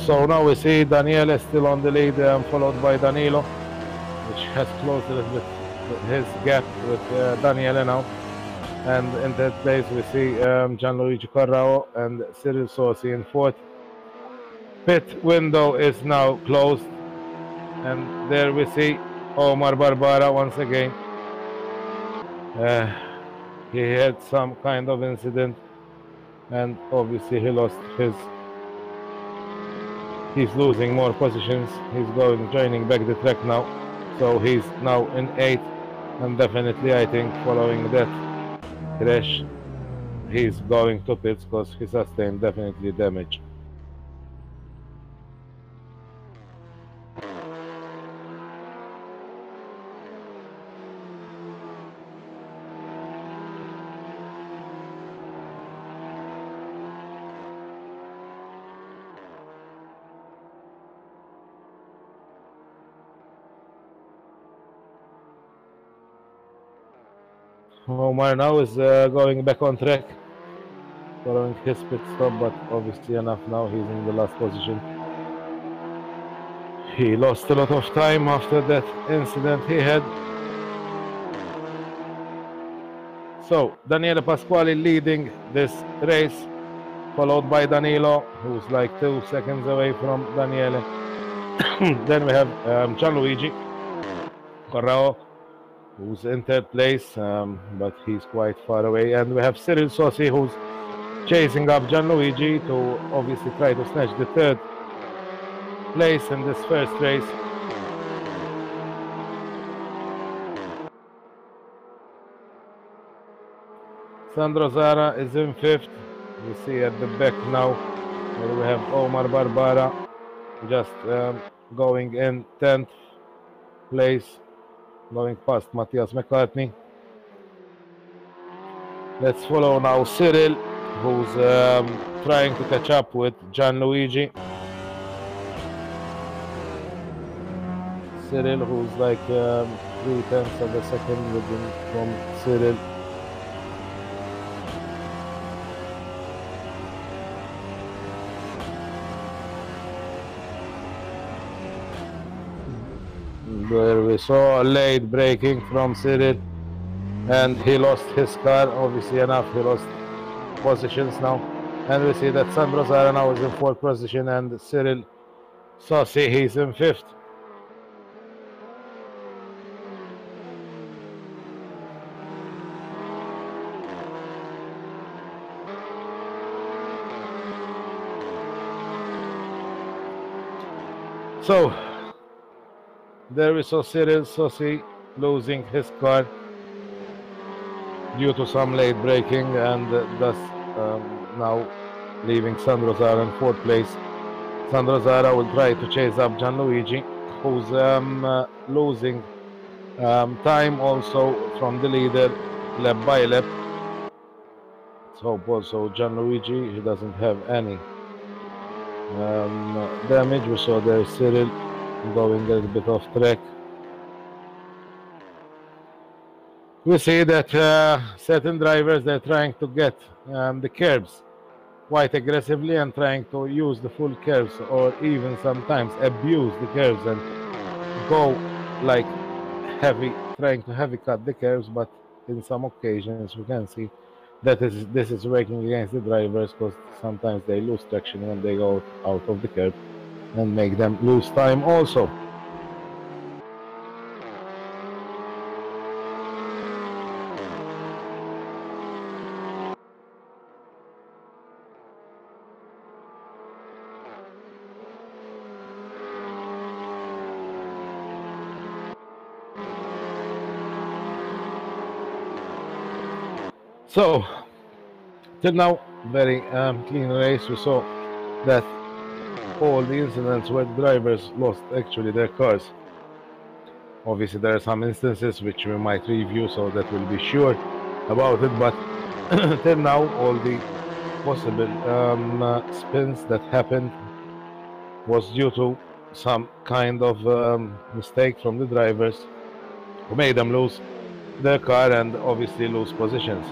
So now we see Daniele still on the lead, followed by Danilo, which has closed a little bit his gap with Daniele now. And in third place we see Gianluigi Corrao and Cyril Sorsi in 4th. Pit window is now closed, and there we see Omar Barbara once again. He had some kind of incident, and obviously he lost his. He's losing more positions. He's joining back the track now, so he's now in 8th, and definitely I think following that crash he's going to pits because he sustained definitely damage. Omar now is going back on track following his pit stop, but obviously enough now he's in the last position. He lost a lot of time after that incident he had. So Daniele Pasquali leading this race, followed by Danilo, who's like 2 seconds away from Daniele. Then we have Gianluigi Corrao, who's in 3rd place, but he's quite far away. And we have Cyril Sorsi, who's chasing up Gianluigi to obviously try to snatch the 3rd place in this first race. Sandro Zara is in 5th. We see at the back now where we have Omar Barbara just going in 10th place, going past Matthias McCartney. Let's follow now Cyril, who's trying to catch up with Gianluigi. Cyril, who's like 3/10 of a second from Cyril. Where we saw a late braking from Cyril, and he lost his car. Obviously enough, he lost positions now, and we see that Sandro Zara now is in 4th position, and Cyril Sorsi, he's in 5th. So there we saw Cyril Sorsi losing his car due to some late braking, and thus now leaving Sandro Zara in 4th place. Sandro Zara will try to chase up Gianluigi, who's losing time also from the leader lap by lap. Let's hope also Gianluigi, he doesn't have any damage. We saw there Cyril going a little bit off track. We see that certain drivers, they're trying to get the curbs quite aggressively and trying to use the full curves, or even sometimes abuse the curves and go like heavy, trying to heavy cut the curves. But in some occasions we can see this is working against the drivers because sometimes they lose traction when they go out of the curb and make them lose time also. So, till now, very clean race. We saw that all the incidents where drivers lost actually their cars. Obviously, there are some instances which we might review so that we'll be sure about it, but till now, all the possible spins that happened was due to some kind of mistake from the drivers who made them lose their car and obviously lose positions.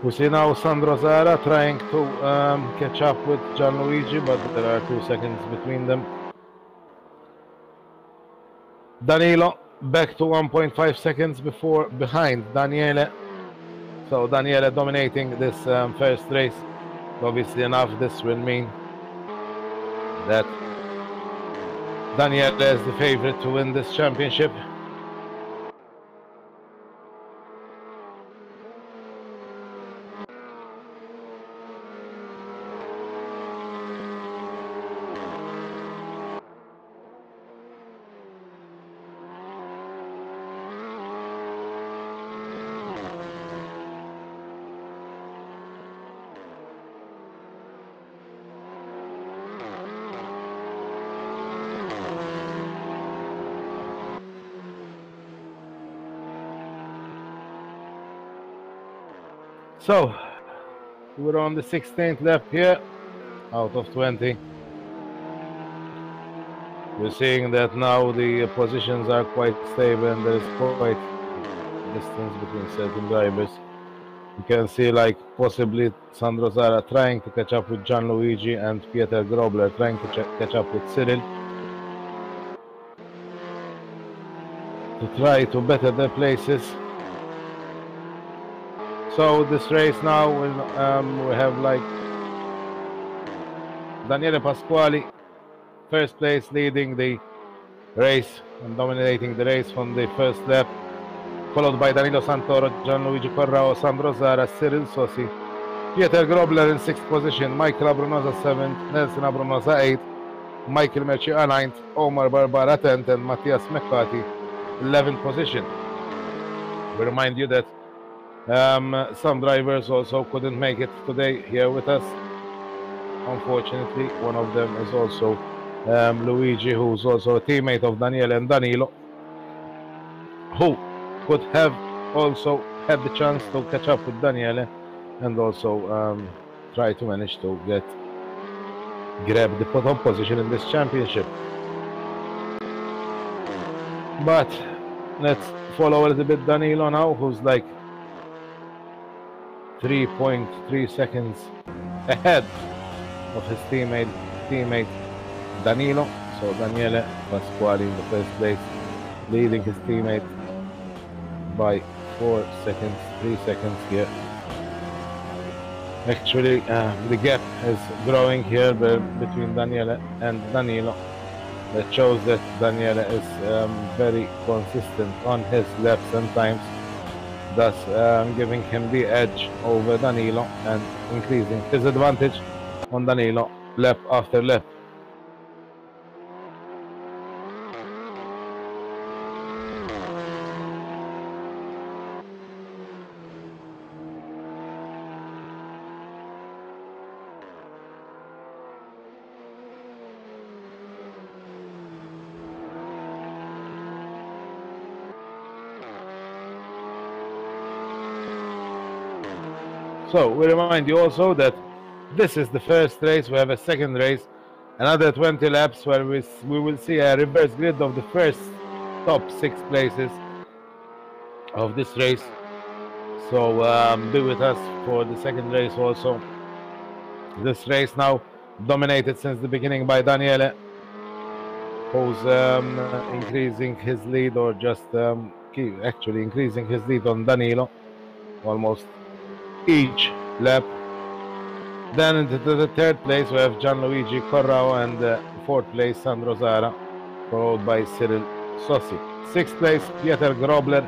We see now Sandro Zara trying to catch up with Gianluigi, but there are 2 seconds between them. Danilo back to 1.5 seconds behind Daniele. So Daniele dominating this first race. Obviously enough, this will mean that Daniele is the favorite to win this championship. So, we're on the 16th lap here, out of 20. We're seeing that now the positions are quite stable and there is quite distance between certain drivers. You can see like possibly Sandro Zara trying to catch up with Gianluigi and Pieter Grobler trying to catch up with Cyril to try to better their places. So this race now we have like Daniele Pasquali first place, leading the race and dominating the race from the first lap, followed by Danilo Santoro, Gianluigi Corrao, Sandro Zara, Cyril Sossi, Pieter Grobler in 6th position, Michael Abrunosa 7th, Nelson Abrunosa 8th, Michael Mercia 9th, Omar Barbara 10th, and Matthias McCarthy 11th position. We remind you that some drivers also couldn't make it today here with us. Unfortunately, one of them is also Luigi, who's also a teammate of Daniele and Danilo, who could have also had the chance to catch up with Daniele and also try to manage to grab the top position in this championship. But let's follow a little bit Danilo now, who's like 3.3 seconds ahead of his teammate Danilo. So Daniele Pasquali in the first place, leading his teammate by 4 seconds, 3 seconds here. Actually, the gap is growing here between Daniele and Danilo. That shows that Daniele is very consistent on his laps and times, thus giving him the edge over Danilo and increasing his advantage on Danilo lap after lap. So we remind you also that this is the first race. We have a second race, another 20 laps where we will see a reverse grid of the first top 6 places of this race. So be with us for the second race also. This race now dominated since the beginning by Daniele, who's increasing his lead, or just actually increasing his lead on Danilo. almost each lap. Then into the third place we have Gianluigi Corrao, and fourth place Sandro Zara, followed by Cyril Sossi. Sixth place Pieter Grobler,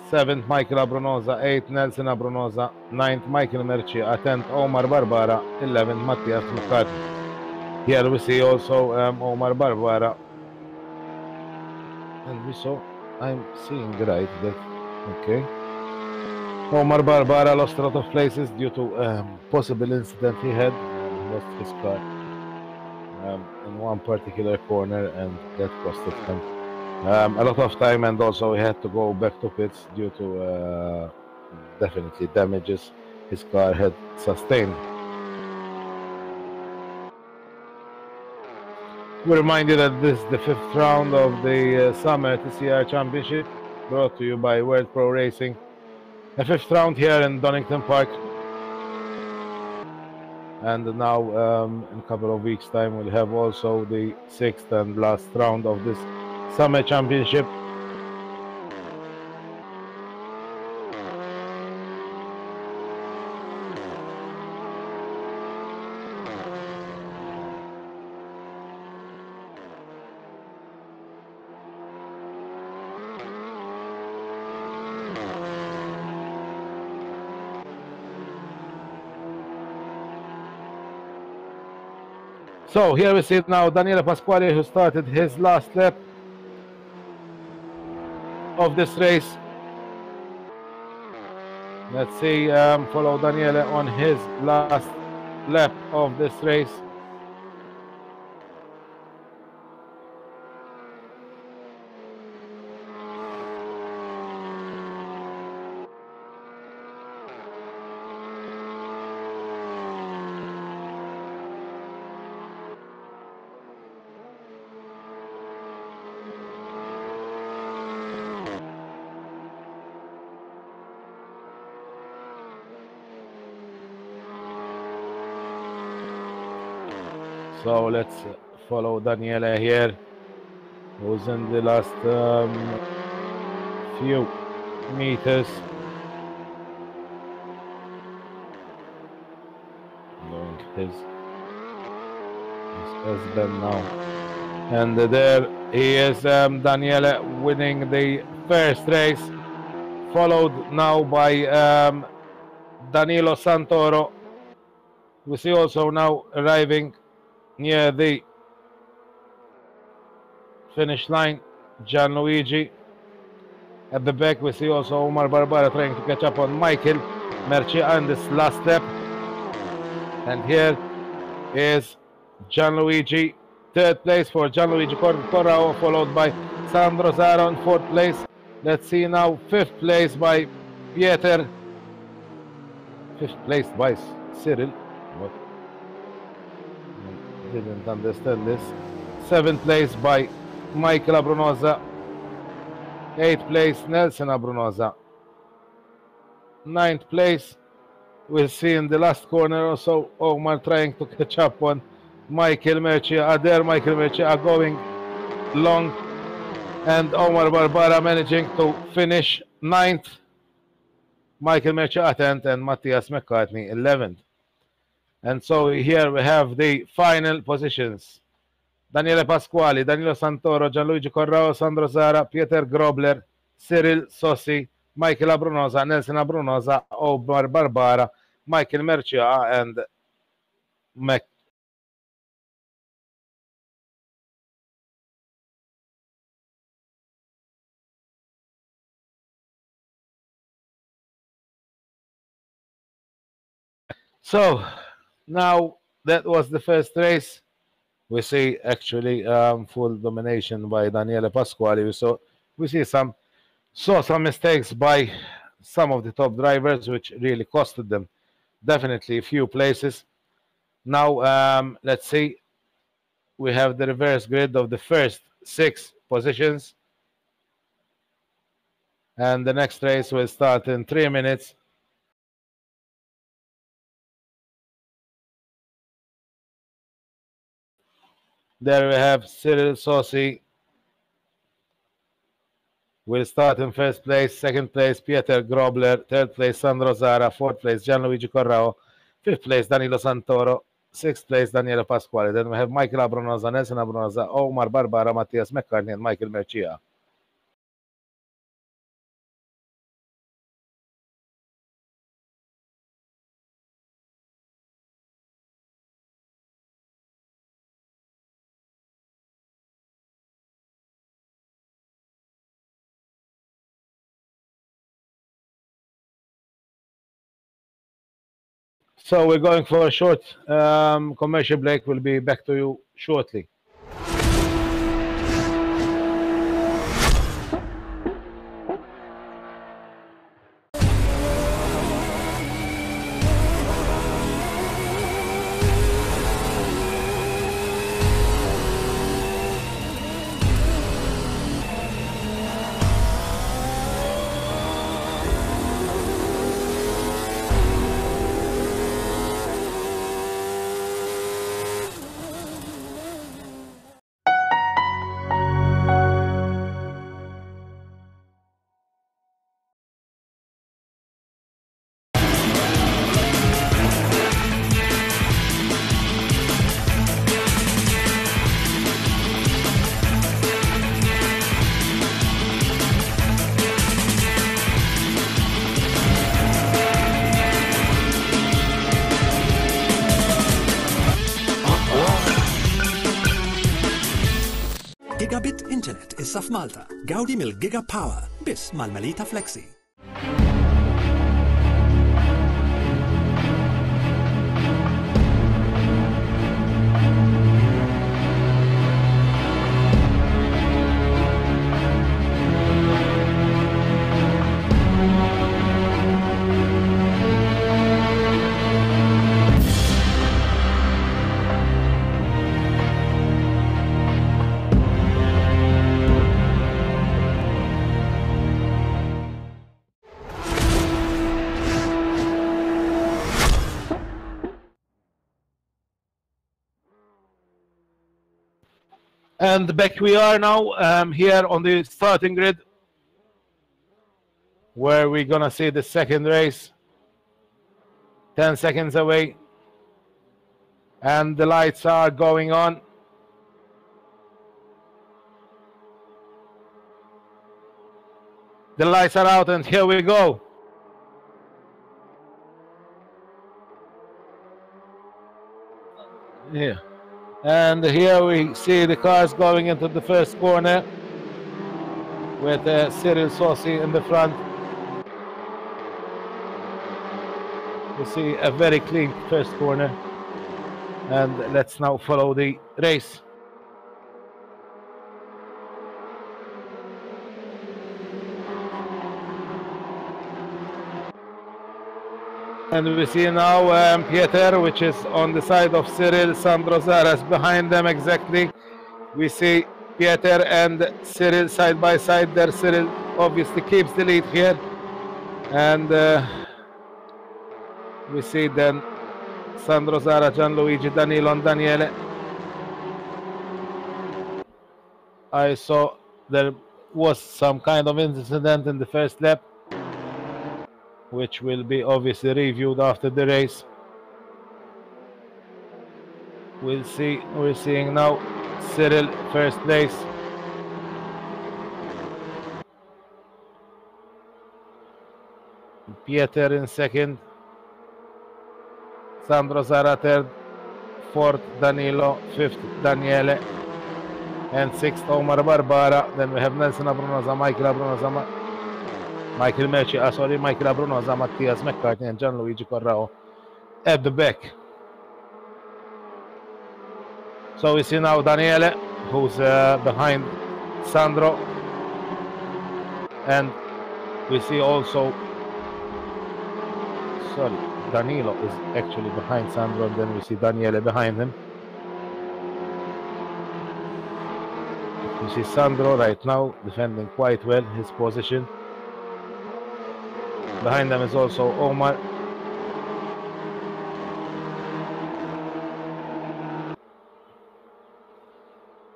seventh Michael Abrunosa, eighth Nelson Abrunosa, ninth Michael Mercia, 10th Omar Barbara, 11th Matthias McCartney. Here we see also Omar Barbara, and we saw, I'm seeing right that, okay. Omar Barbara lost a lot of places due to possible incident he had. He lost his car in one particular corner, and that costed him a lot of time, and also he had to go back to pits due to definitely damages his car had sustained. We remind you that this is the fifth round of the Summer TCR Championship, brought to you by World Pro Racing. A fifth round here in Donington Park, and now in a couple of weeks' time we'll have also the sixth and last round of this Summer Championship. So here we see now Daniele Pasquale, who started his last lap of this race. Let's see, follow Daniele on his last lap of this race. So let's follow Daniele here, who's in the last few meters. Doing his S-bend now. And there he is, Daniele winning the first race, followed now by Danilo Santoro. We see also now arriving near the finish line Gianluigi. At the back we see also Omar Barbara trying to catch up on Michael Mercia on this last step. And here is Gianluigi, third place for Gianluigi Corrao, followed by Sandro Zara in fourth place. Let's see now, fifth place by Pieter, fifth place by Cyril. What? Didn't understand this. Seventh place by Michael Abrunosa. Eighth place Nelson Abrunosa. Ninth place, we'll see in the last corner also Omar trying to catch up on Michael Mercia. There Michael Mercia going long, and Omar Barbara managing to finish ninth. Michael Mercia 10th and Matthias McCartney 11th. And so here we have the final positions. Daniele Pasquale, Danilo Santoro, Gianluigi Corrao, Sandro Zara, Pieter Grobler, Cyril Sossi, Michael Abrunosa, Nelson Abrunosa, Omar Barbara, Michael Mercia, and So now that was the first race. We see actually full domination by Daniele Pasquale. We saw some mistakes by some of the top drivers, which really costed them definitely a few places. Now let's see. We have the reverse grid of the first 6 positions, and the next race will start in 3 minutes. There we have Cyril Sossi We'll start in first place, second place, Pieter Grobler, third place, Sandro Zara, fourth place, Gianluigi Corrao, fifth place, Danilo Santoro, sixth place, Daniele Pasquale. Then we have Michael Abrunosa, Nelson Abrunosa, Omar Barbara, Matthias McCartney, and Michael Mercia. So we're going for a short commercial break. We'll be back to you shortly. Gigabit Internet issa f'Malta. Gawdi mill-Giga Power biss mal-Melita Flexi. And back we are now here on the starting grid, where we're gonna see the second race. 10 seconds away, and the lights are going on. The lights are out, and here we go. Yeah. And here we see the cars going into the first corner with Cyril Saucy in the front. We see a very clean first corner, and let's now follow the race. And we see now Pieter, which is on the side of Cyril. Sandro Zara's behind them exactly. We see Pieter and Cyril side by side there. Cyril obviously keeps the lead here. And we see then Sandro Zara, Gianluigi, Danilo and Daniele. I saw there was some kind of incident in the first lap, which will be obviously reviewed after the race. We'll see. We're seeing now Cyril first place. Pieter in second. Sandro Zara third. Fourth Danilo. Fifth Daniele. And sixth Omar Barbara. Then we have Nelson Abrunosa, Michael Abrunosa, Michael Mercia, sorry, Michael Abrunosa, Matthias McCartney, and Gianluigi Corrao at the back. So we see now Daniele, who's behind Sandro, and we see also, sorry, Danilo is actually behind Sandro, and then we see Daniele behind him. You see Sandro right now defending quite well his position. Behind them is also Omar.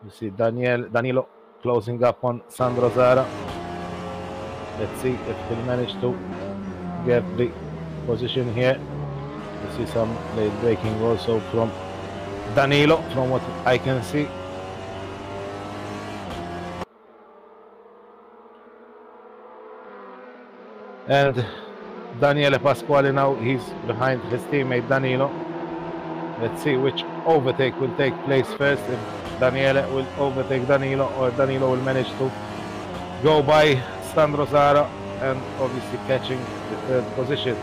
You see Danilo closing up on Sandro Zara. Let's see if he'll manage to get the position here. You see some late braking also from Danilo, from what I can see. And Daniele Pasquale now, he's behind his teammate Danilo. Let's see which overtake will take place first, if Daniele will overtake Danilo or Danilo will manage to go by Sandro Zara and obviously catching the third position.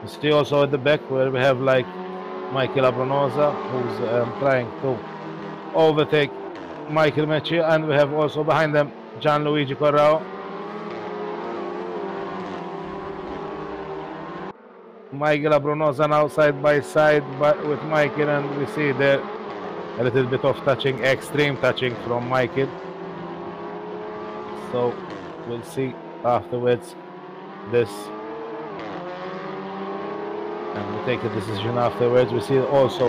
You see also at the back where we have like Michael Abronosa, who's trying to overtake Michael Mecci, and we have also behind them Gianluigi Corrao. Michael Abronosa now side by side with Michael, and we see there a little bit of touching, extreme touching from Michael. So we'll see afterwards this. And we take a decision afterwards. We see also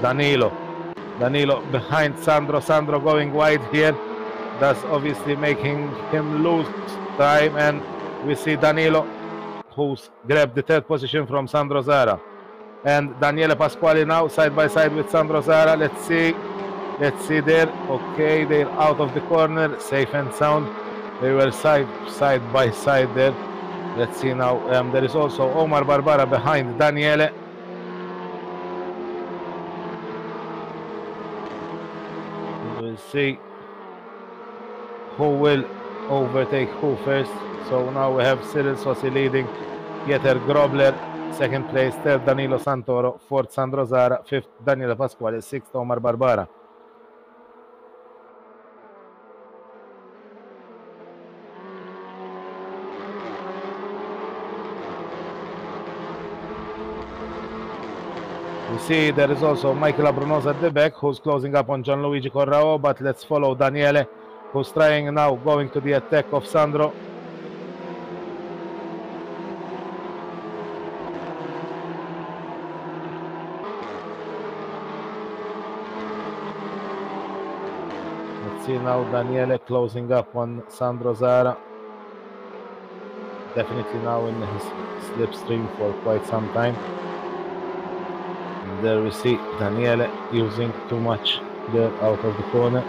Danilo behind Sandro. Sandro going wide here. That's obviously making him lose time. And we see Danilo, who's grabbed the third position from Sandro Zara. And Daniele Pasquale now side by side with Sandro Zara. Let's see there. Okay, they're out of the corner, safe and sound. They were side by side there. Let's see now. There is also Omar Barbara behind Daniele. We'll see who will overtake who first. So now we have Cyril Sossi leading, Pieter Grobler, second place, third Danilo Santoro, fourth Sandro Zara, fifth Daniele Pasquale, sixth Omar Barbara. We see there is also Michael Abronosa at the back, who's closing up on Gianluigi Corrao, but let's follow Daniele, who's trying now going to the attack of Sandro. Let's see now Daniele closing up on Sandro Zara. Definitely now in his slipstream for quite some time. There we see Daniele using too much there out of the corner.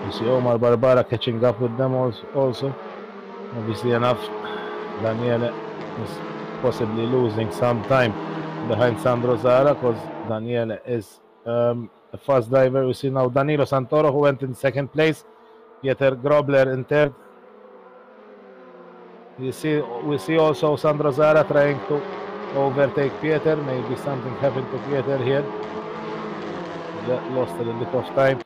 You see Omar Barbara catching up with them also. Obviously enough, Daniele is possibly losing some time behind Sandro Zara, because Daniele is a fast driver. We see now Danilo Santoro, who went in second place, Pieter Grobler in third. We see also Sandro Zara trying to overtake Pieter. Maybe something happened to Pieter here. Lost a little bit of time.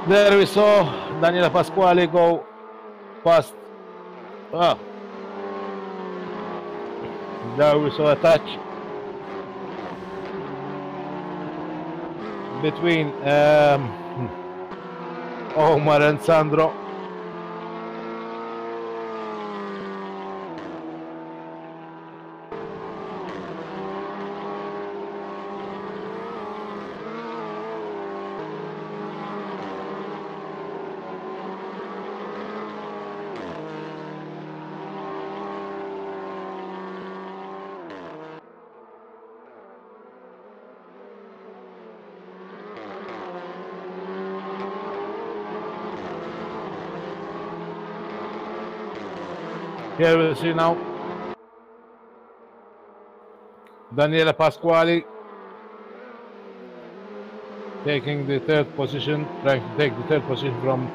There we saw Daniele Pasquale go past. There we saw a touch between Omar and Sandro. Here we see now Daniele Pasquale taking the third position, trying to take the third position from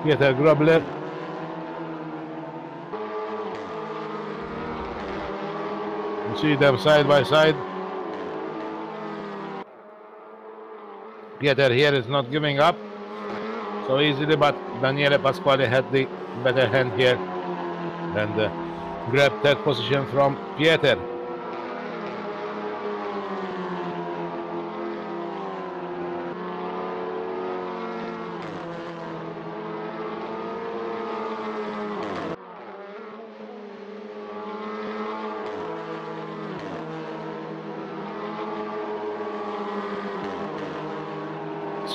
Pieter Grobler. See them side by side. Pieter here is not giving up so easily, but Daniele Pasquale had the better hand here and grabbed third position from Pieter.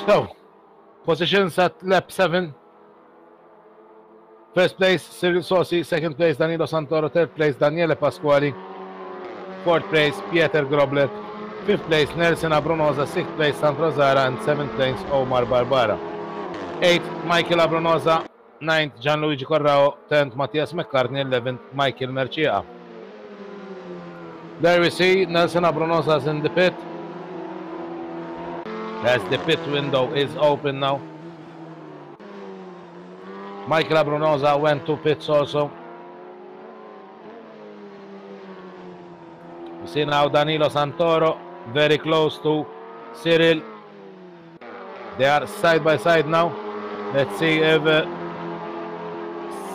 So, positions at lap 7. First place, Cyril Sossi. Second place, Danilo Santoro. Third place, Daniele Pasquali. Fourth place, Pieter Groblet. Fifth place, Nelson Abrunosa. Sixth place, Sandro Zara. And seventh place, Omar Barbara. Eighth, Michael Abrunosa. Ninth, Gianluigi Corrao. 10th, Matthias McCartney. 11th, Michael Mercia. There we see Nelson Abrunosa is in the pit. As the pit window is open now. Michael Abrunosa went to pits also. You see now Danilo Santoro very close to Cyril. They are side by side now. Let's see if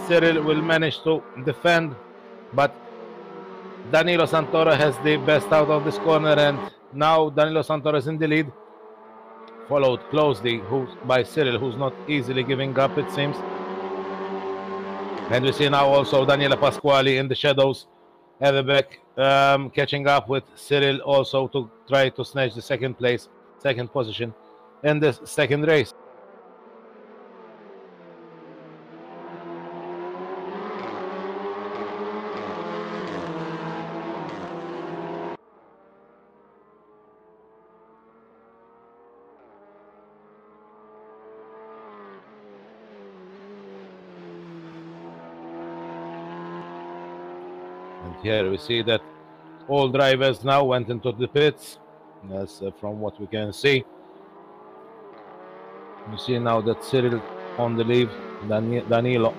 Cyril will manage to defend, but Danilo Santoro has the best out of this corner, and now Danilo Santoro is in the lead, followed closely by Cyril, who's not easily giving up, it seems. And we see now also Daniele Pasquali in the shadows at the back, catching up with Cyril also to try to snatch the second position in this second race. Here we see that all drivers now went into the pits. That's from what we can see. You see now that Cyril on the lead, Danilo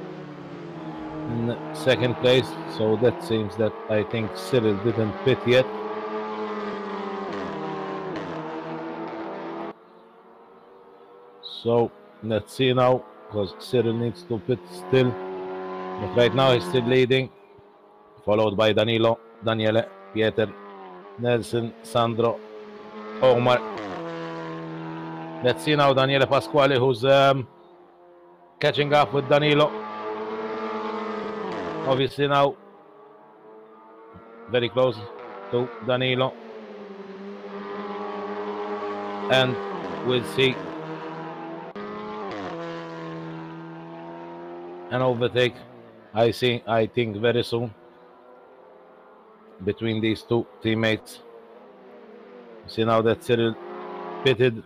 in second place. So that seems that I think Cyril didn't pit yet. So let's see now, because Cyril needs to pit still. But right now he's still leading, followed by Danilo, Daniele, Pieter, Nelson, Sandro, Omar. Let's see now Daniele Pasquale, who's catching up with Danilo. Obviously now very close to Danilo. And we'll see an overtake, I think very soon, between these two teammates. See now that Cyril pitted,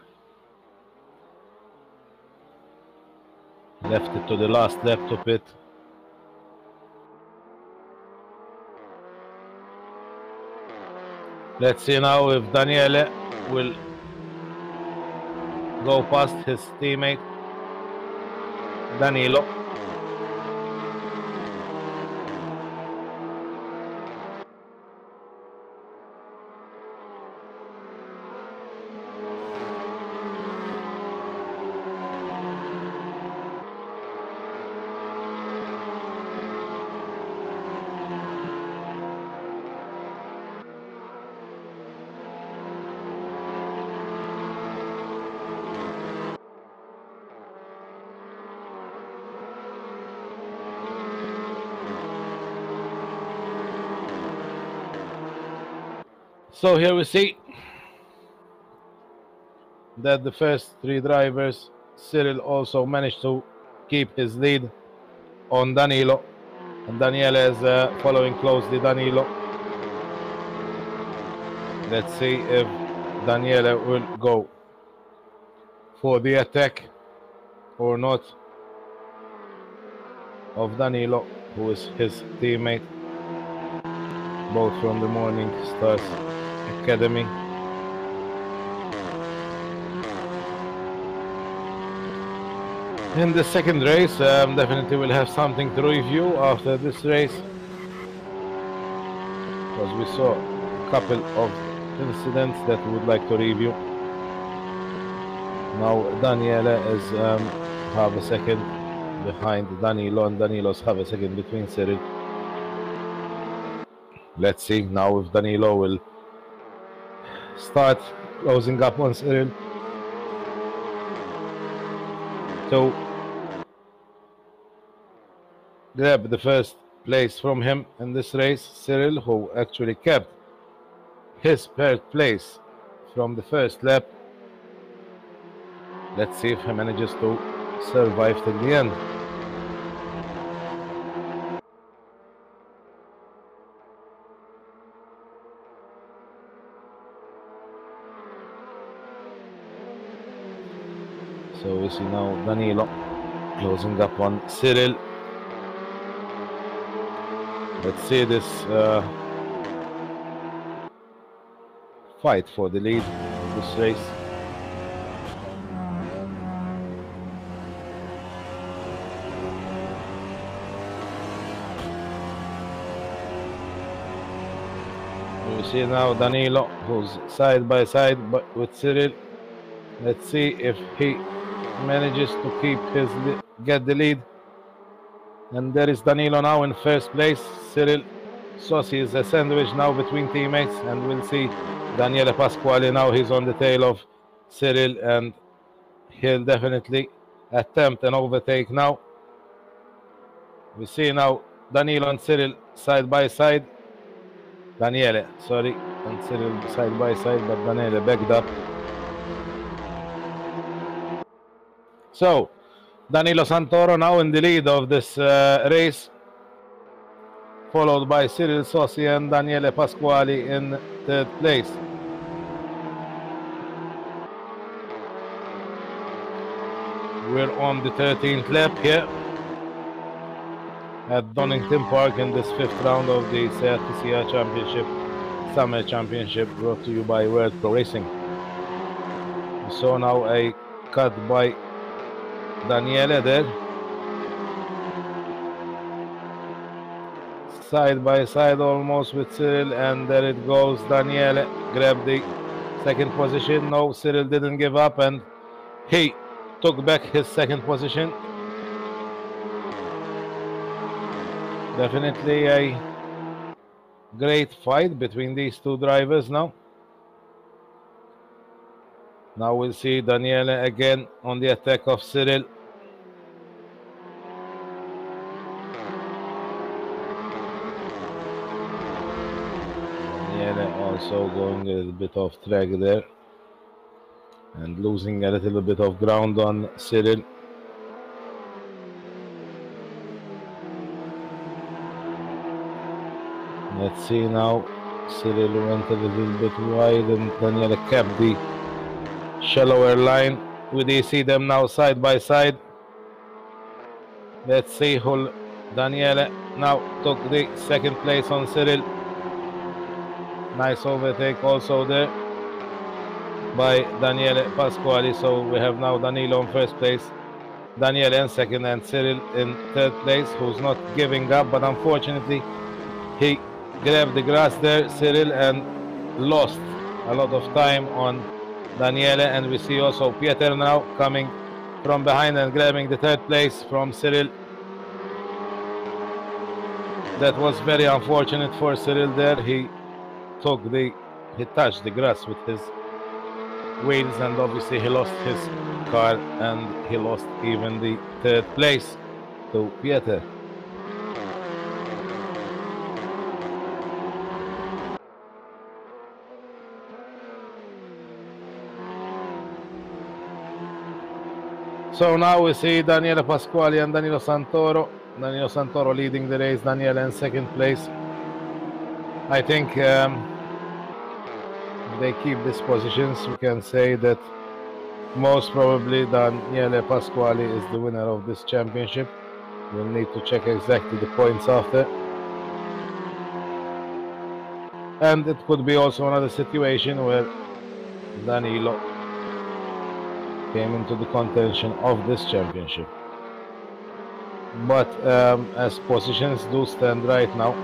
left it to the last lap to pit. Let's see now if Daniele will go past his teammate Danilo. So here we see that the first three drivers, Cyril also managed to keep his lead on Danilo, and Daniele is following closely Danilo. Let's see if Daniele will go for the attack or not of Danilo, who is his teammate, both from the Morning Stars Academy. In the second race, definitely we'll have something to review after this race, because we saw couple of incidents that we would like to review. Now Daniele is half a second behind Danilo, and Danilo's half a second between Cyril. Let's see now if Danilo will start closing up on Cyril. So grab the first place from him in this race, Cyril, who actually kept his third place from the first lap. Let's see if he manages to survive till the end. So we see now Danilo closing up on Cyril. Let's see this fight for the lead in this race. We see now Danilo, who's side by side with Cyril. Let's see if he manages to get the lead. And there is Danilo now in first place. Cyril Sossi is a sandwich now between teammates, and we'll see Daniele Pasquali now. He's on the tail of Cyril, and he'll definitely attempt an overtake now. We see now Danilo and Cyril side by side. Daniele, sorry, and Cyril side by side, but Daniele backed up. So Danilo Santoro now in the lead of this race, followed by Cyril Sossi and Daniele Pasquali in third place. We're on the 13th lap here at Donington Park in this fifth round of the SEAT TCR Championship, Summer Championship, brought to you by World Pro Racing. We saw now a cut by Daniele there. Side by side almost with Cyril, and there it goes. Daniele grabbed the second position. No, Cyril didn't give up, and he took back his second position. Definitely a great fight between these two drivers now. Now we'll see Daniele again on the attack of Cyril. Daniele also going a little bit off track there and losing a little bit of ground on Cyril. Let's see now. Cyril went a little bit wide, and Daniele kept the shallower line. We do see them now side by side. Let's see who Daniele now took the second place on Cyril. Nice overtake also there by Daniele Pasquali. So we have now Danilo in first place, Daniele in second, and Cyril in third place, who's not giving up, but unfortunately he grabbed the grass there, Cyril, and lost a lot of time on Daniele. And we see also Pieter now coming from behind and grabbing the third place from Cyril. That was very unfortunate for Cyril there. He touched the grass with his wheels, and obviously he lost his car, and he lost even the third place to Pieter. So now we see Daniele Pasquali and Danilo Santoro. Danilo Santoro leading the race, Daniele in second place. I think if they keep these positions, we can say that most probably Daniele Pasquali is the winner of this championship. We'll need to check exactly the points after. And it could be also another situation where Danilo came into the contention of this championship. But as positions do stand right now,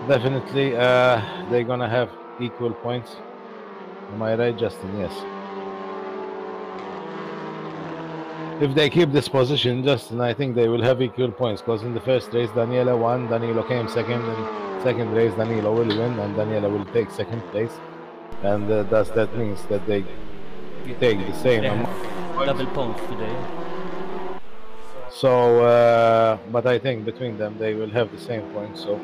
Definitely, they're gonna have equal points. Am I right, Justin? Yes. If they keep this position, Justin, I think they will have equal points, because in the first race Daniele won, Danilo came second, and second race Danilo will win and Daniele will take second place, and thus that means that they take the same They amount. have double points today. So, but I think between them they will have the same points, so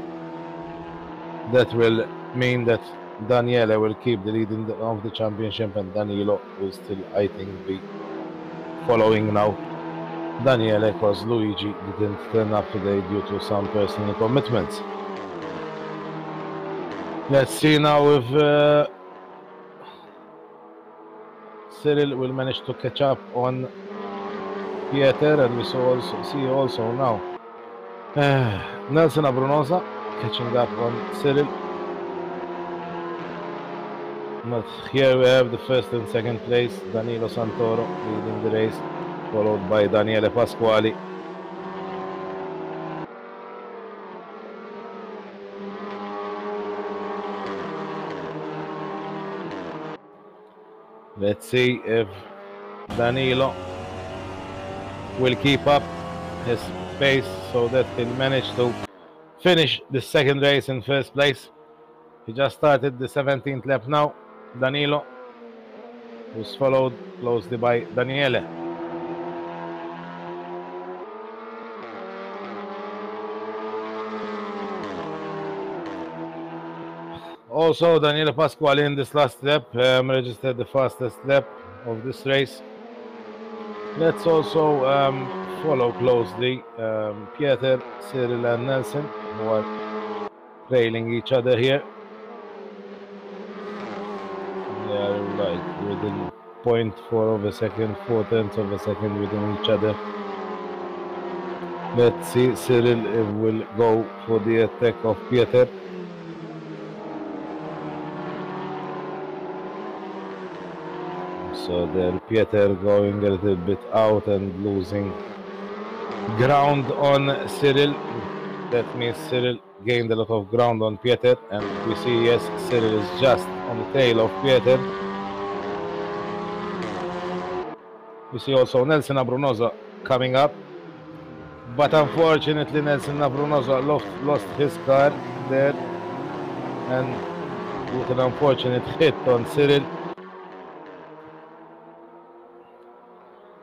that will mean that Daniele will keep the lead of the championship, and Danilo will still, I think, be following now Daniele, because Luigi didn't turn up today due to some personal commitments. Let's see now if Cyril will manage to catch up on Pieter, and we see also now Nelson Abrunosa catching up on Cyril. But here we have the first and second place, Danilo Santoro leading the race, followed by Daniele Pasquali. Let's see if Danilo will keep up his pace so that he'll manage to finish the second race in first place. He just started the 17th lap now. Danilo, who's followed closely by Daniele. Also, Daniele Pasquale in this last lap registered the fastest lap of this race. Let's also follow closely Pieter, Cyril and Nelson, who are trailing each other here. They are like within 0.4 of a second, 0.4 of a second within each other. Let's see, Cyril will go for the attack of Pieter. So there Pieter going a little bit out and losing ground on Cyril. That means Cyril gained a lot of ground on Pieter, and we see, yes, Cyril is just on the tail of Pieter. We see also Nelson Abrunosa coming up, but unfortunately Nelson Abrunosa lost his car there, and with an unfortunate hit on Cyril.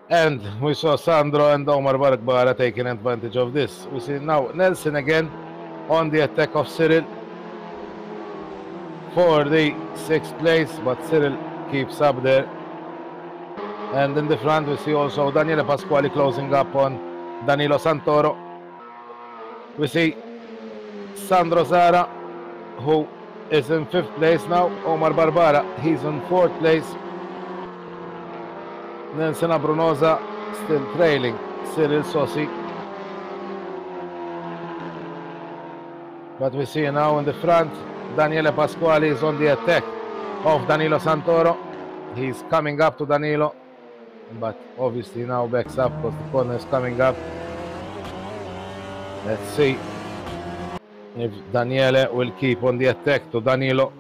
And we saw Sandro and Omar Barbara taking advantage of this. We see now Nelson again on the attack of Cyril for the 6th place, but Cyril keeps up there. And in the front we see also Daniele Pasquali closing up on Danilo Santoro. We see Sandro Zara, who is in 5th place now. Omar Barbara, he's in 4th place. Nelson Abrunosa still trailing Cyril Sossi. But we see now in the front, Daniele Pasquali is on the attack of Danilo Santoro. He's coming up to Danilo, but obviously now backs up because the corner is coming up. Let's see if Daniele will keep on the attack to Danilo.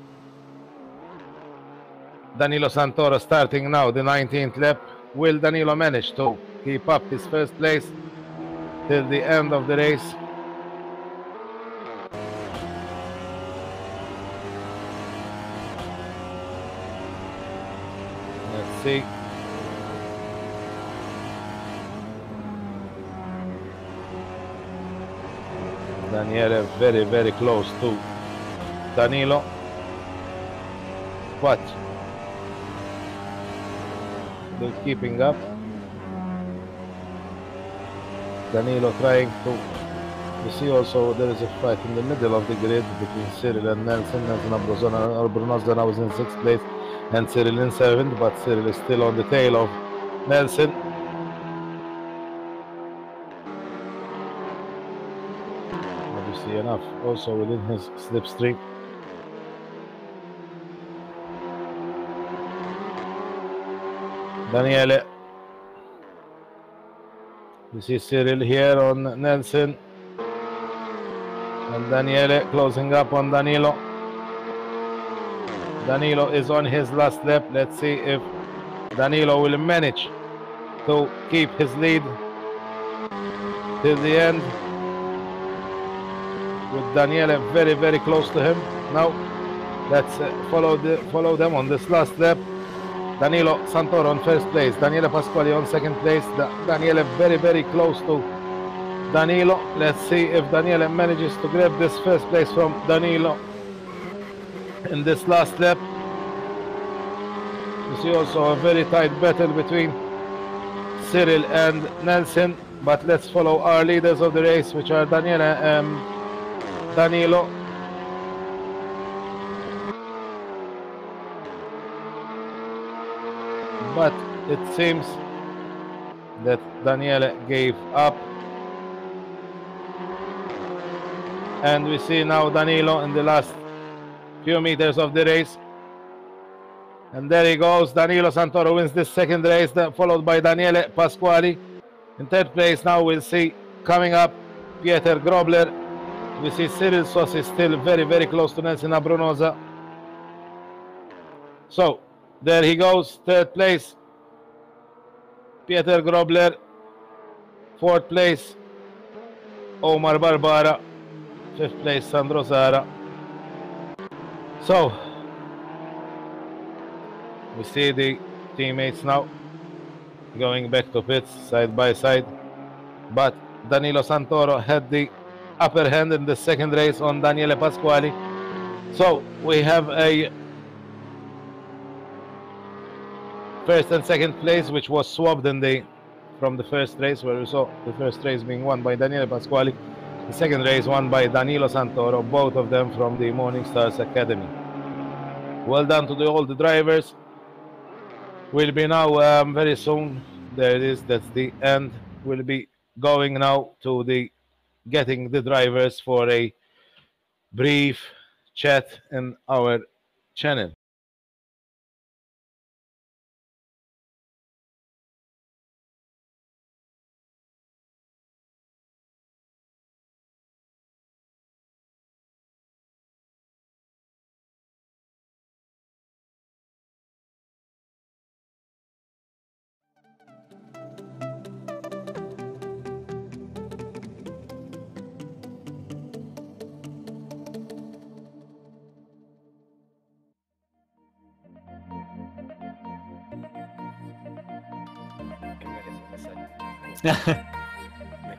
Danilo Santoro starting now the 19th lap. Will Danilo manage to keep up his first place till the end of the race? Let's see. Daniele very, very close to Danilo, but they're keeping up. Danilo trying to... You see also there is a fight in the middle of the grid between Cyril and Nelson. Nelson Abrunosa now is in 6th place and Cyril in 7th, but Cyril is still on the tail of Nelson. Obviously enough also within his slipstream. Daniele. You see Cyril here on Nelson. And Daniele closing up on Danilo. Danilo is on his last lap. Let's see if Danilo will manage to keep his lead till the end. With Daniele very, very close to him. Now, let's follow them on this last lap. Danilo Santoro on first place. Daniele Pasquali on second place. Daniele very, very close to Danilo. Let's see if Daniele manages to grab this first place from Danilo in this last lap. You see also a very tight battle between Cyril and Nelson, but let's follow our leaders of the race, which are Daniele and Danilo. But it seems that Daniele gave up. And we see now Danilo in the last few meters of the race. And there he goes. Danilo Santoro wins this second race, followed by Daniele Pasquali. In third place now we'll see coming up Pieter Grobler. We see Cyril Sossi still very, very close to Nelson Abrunosa. So there he goes, third place Pieter Grobler. Fourth place Omar Barbara. Fifth place Sandro Zara. So we see the teammates now going back to pits side by side, but Danilo Santoro had the upper hand in the second race on Daniele Pasquali. So we have a first and second place, which was swapped from the first race, where we saw the first race being won by Daniele Pasquali, the second race won by Danilo Santoro, both of them from the Morning Stars Academy. Well done to all the drivers. Will be now very soon. There it is. That's the end. We'll be going now to getting the drivers for a brief chat in our channel.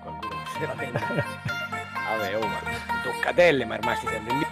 Qualcuno si lamenta. Vabbè, oh, ma toccatelle, ma ormai si sente in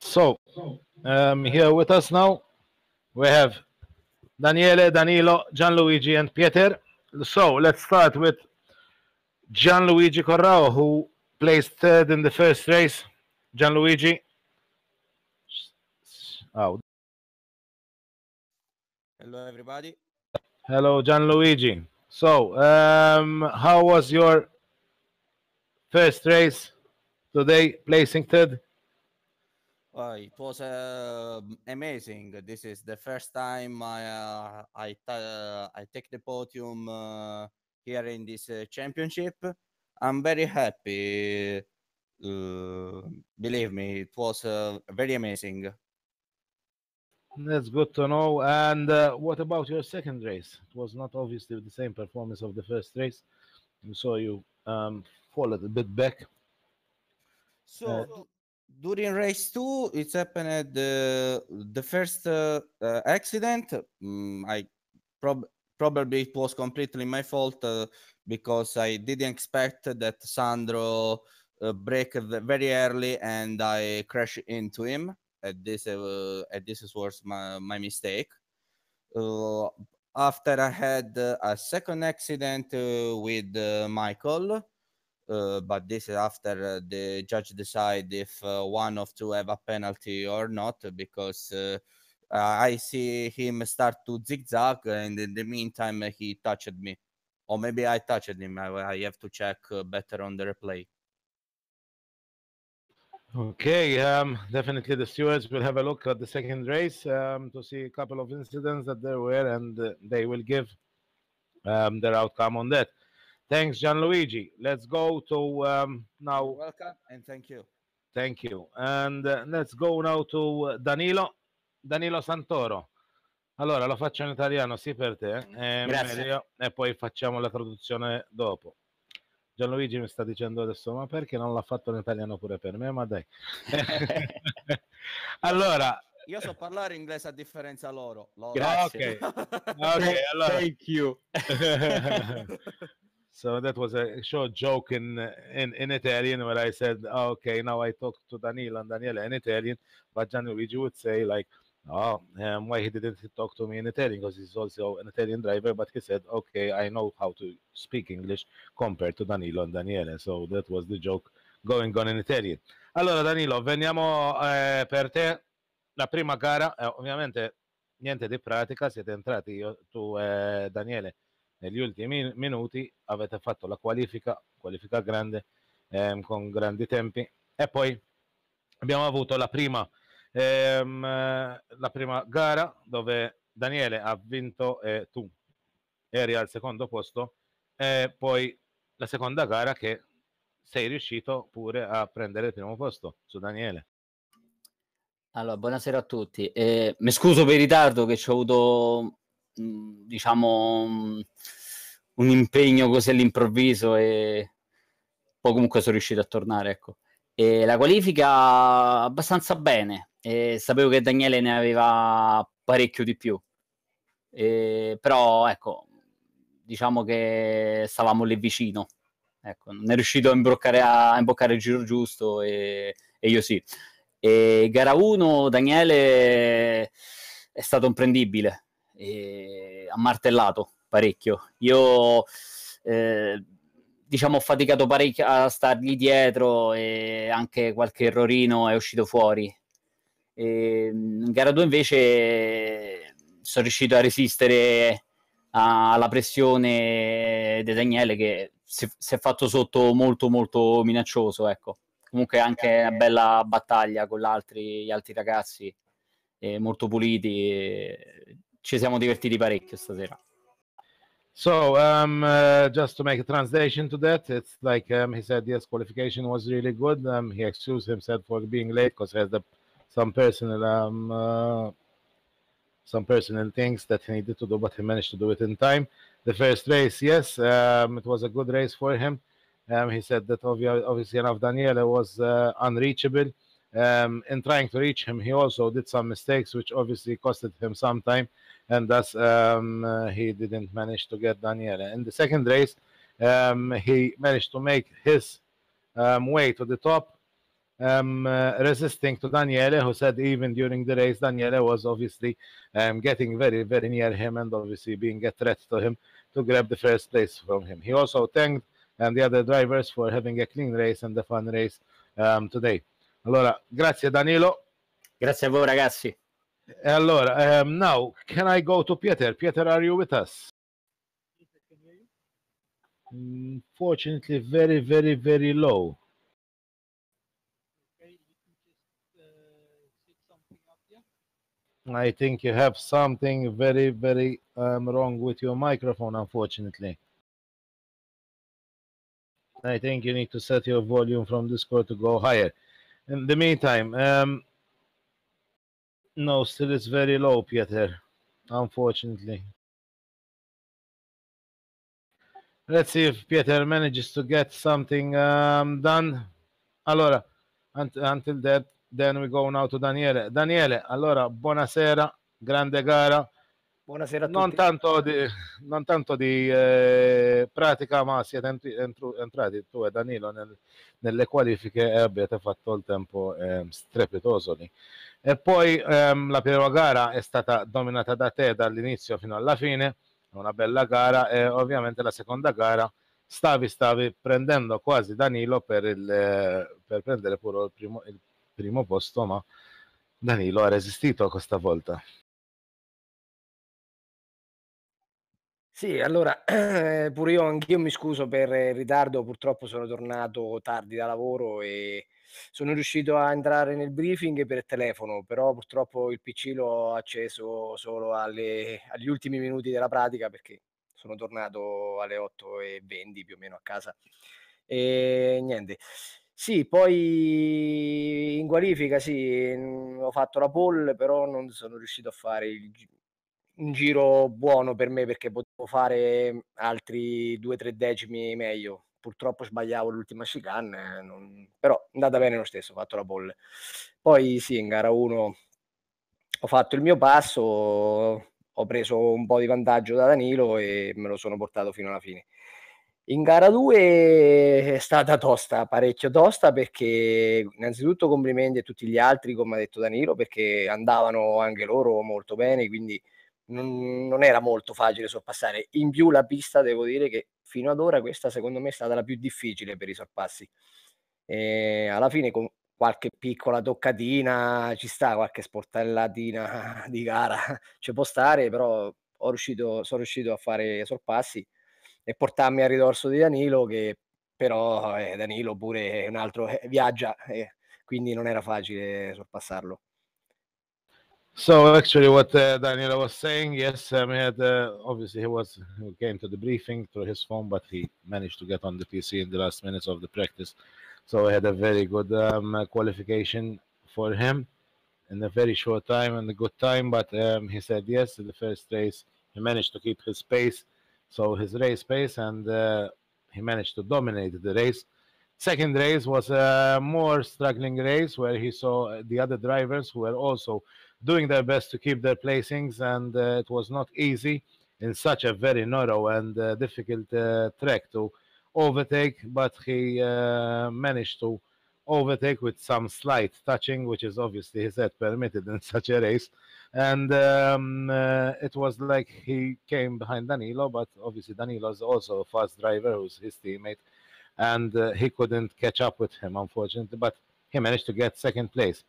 So, here with us now, we have Daniele, Danilo, Gianluigi, and Pieter. So, let's start with Gianluigi Corrao, who placed third in the first race. Gianluigi. Oh. Hello, everybody. Hello, Gianluigi. So, how was your first race today, placing third? It was amazing. This is the first time I take the podium here in this championship. I'm very happy. Believe me, it was very amazing. That's good to know. And what about your second race? It was not obviously the same performance of the first race. We saw you fall a little bit back. So during race 2, it's happened at the first accident. I probably it was completely my fault because I didn't expect that Sandro brake very early and I crashed into him. This was my mistake. After I had a second accident with Michael. But this is after the judge decide if one of two have a penalty or not, because I see him start to zigzag, and in the meantime he touched me, or maybe I touched him. I have to check better on the replay. Okay, definitely the stewards will have a look at the second race to see a couple of incidents that there were, and they will give their outcome on that. Thanks, Gianluigi. Let's go to now. Welcome and thank you. Thank you. And let's go now to Danilo Santoro. Allora, lo faccio in italiano, sì, per te, Grazie. e poi facciamo la traduzione dopo. Gianluigi mi sta dicendo adesso, ma perché non l'ha fatto in italiano pure per me? Ma dai. Allora, io so parlare inglese a differenza loro. Grazie. Okay, allora. Thank you. So that was a short joke in Italian where I said, oh, okay, now I talk to Danilo and Daniela in Italian, but Gianluigi would say like, oh, why he didn't talk to me in Italian, because he's also an Italian driver, but he said, okay, I know how to speak English compared to Danilo and Daniele. So that was the joke going on in Italian. Allora Danilo, veniamo per te. La prima gara, ovviamente niente di pratica, siete entrati io, tu e Daniele negli ultimi minuti, avete fatto la qualifica grande, con grandi tempi, e poi abbiamo avuto la prima gara dove Daniele ha vinto e tu eri al secondo posto, e poi la seconda gara che sei riuscito pure a prendere il primo posto su Daniele. Allora, buonasera a tutti. Mi scuso per il ritardo, che ci ho avuto, diciamo, un impegno così all'improvviso, e poi comunque sono riuscito a tornare, ecco. E la qualifica abbastanza bene, sapevo che Daniele ne aveva parecchio di più, però ecco, diciamo che stavamo lì vicino, ecco, non è riuscito a imboccare il giro giusto, e io sì. E gara 1 Daniele è stato imprendibile, ha martellato parecchio. Io diciamo ho faticato parecchio a stargli dietro, e anche qualche errorino è uscito fuori. In gara 2 invece sono riuscito a resistere alla pressione di Daniele, che si è fatto sotto molto molto minaccioso, ecco. Comunque anche una bella battaglia con gli altri ragazzi, molto puliti, ci siamo divertiti parecchio stasera. So just to make a translation to that, it's like he said, yes, qualification was really good. He excused himself for being late because he has some personal things that he needed to do, but he managed to do it in time. The first race, yes, it was a good race for him. He said that obviously enough Daniele was unreachable. In trying to reach him, he also did some mistakes, which obviously costed him some time, and thus he didn't manage to get Daniele. In the second race, he managed to make his way to the top, resisting to Daniele, who said even during the race, Daniele was obviously getting very, very near him, and obviously being a threat to him to grab the first place from him. He also thanked the other drivers for having a clean race and a fun race today. Allora, grazie Danilo. Grazie a voi ragazzi. Allora, now, can I go to Pieter? Pieter, are you with us? Fortunately, very, very, very low. I think you have something very, very wrong with your microphone, unfortunately. I think you need to set your volume from Discord to go higher. In the meantime, No, still it's very low, Pieter, unfortunately. Let's see if Pieter manages to get something done. Allora, until that, then we go now to Daniele. Daniele, allora, buonasera, grande gara. Buonasera a Non tutti. tanto di pratica, ma siete entrati tu e Danilo nelle qualifiche e abbiate fatto il tempo strepitoso lì. E poi la prima gara è stata dominata da te dall'inizio fino alla fine, una bella gara, e ovviamente la seconda gara stavi prendendo quasi Danilo per prendere pure il primo posto, ma Danilo ha resistito questa volta. Sì, allora pure io, anch'io mi scuso per il ritardo, purtroppo sono tornato tardi da lavoro e sono riuscito a entrare nel briefing per telefono, però purtroppo il PC l'ho acceso solo agli ultimi minuti della pratica perché sono tornato alle 8:20 più o meno a casa. E niente. Sì, poi in qualifica sì, ho fatto la pole, però non sono riuscito a fare un giro buono per me perché potevo fare altri 2-3 decimi meglio. Purtroppo sbagliavo l'ultima chicane, però è andata bene lo stesso, ho fatto la pole. Poi sì, in gara 1 ho fatto il mio passo, ho preso un po' di vantaggio da Danilo e me lo sono portato fino alla fine. In gara 2 è stata tosta, parecchio tosta, perché innanzitutto complimenti a tutti gli altri, come ha detto Danilo, perché andavano anche loro molto bene, quindi non era molto facile sorpassare. In più la pista, devo dire che fino ad ora questa secondo me è stata la più difficile per i sorpassi. E alla fine con qualche piccola toccatina ci sta, qualche sportellatina di gara ci può stare, però sono riuscito a fare sorpassi e portarmi a ridosso di Danilo, che però Danilo pure è un altro, viaggia, quindi non era facile sorpassarlo. So actually, what Daniel was saying, yes, he had obviously he came to the briefing through his phone, but he managed to get on the PC in the last minutes of the practice. So he had a very good qualification for him in a very short time and a good time. But he said yes, in the first race he managed to keep his pace, so his race pace, and he managed to dominate the race. Second race was a more struggling race where he saw the other drivers who were also doing their best to keep their placings, and it was not easy in such a very narrow and difficult track to overtake, but he managed to overtake with some slight touching, which is obviously, he said, permitted in such a race. And it was like he came behind Danilo, but obviously Danilo is also a fast driver who's his teammate, and he couldn't catch up with him, unfortunately, but he managed to get second place.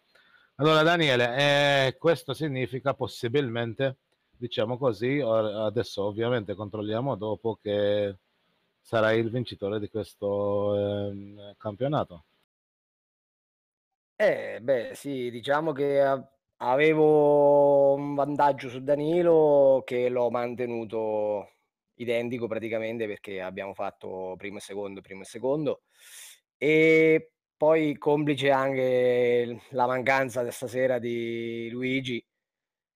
Allora Daniele, questo significa possibilmente, diciamo così, adesso ovviamente controlliamo dopo, che sarai il vincitore di questo campionato. Beh, sì, diciamo che avevo un vantaggio su Danilo che l'ho mantenuto identico praticamente perché abbiamo fatto primo e secondo. E poi complice anche la mancanza di stasera di Luigi,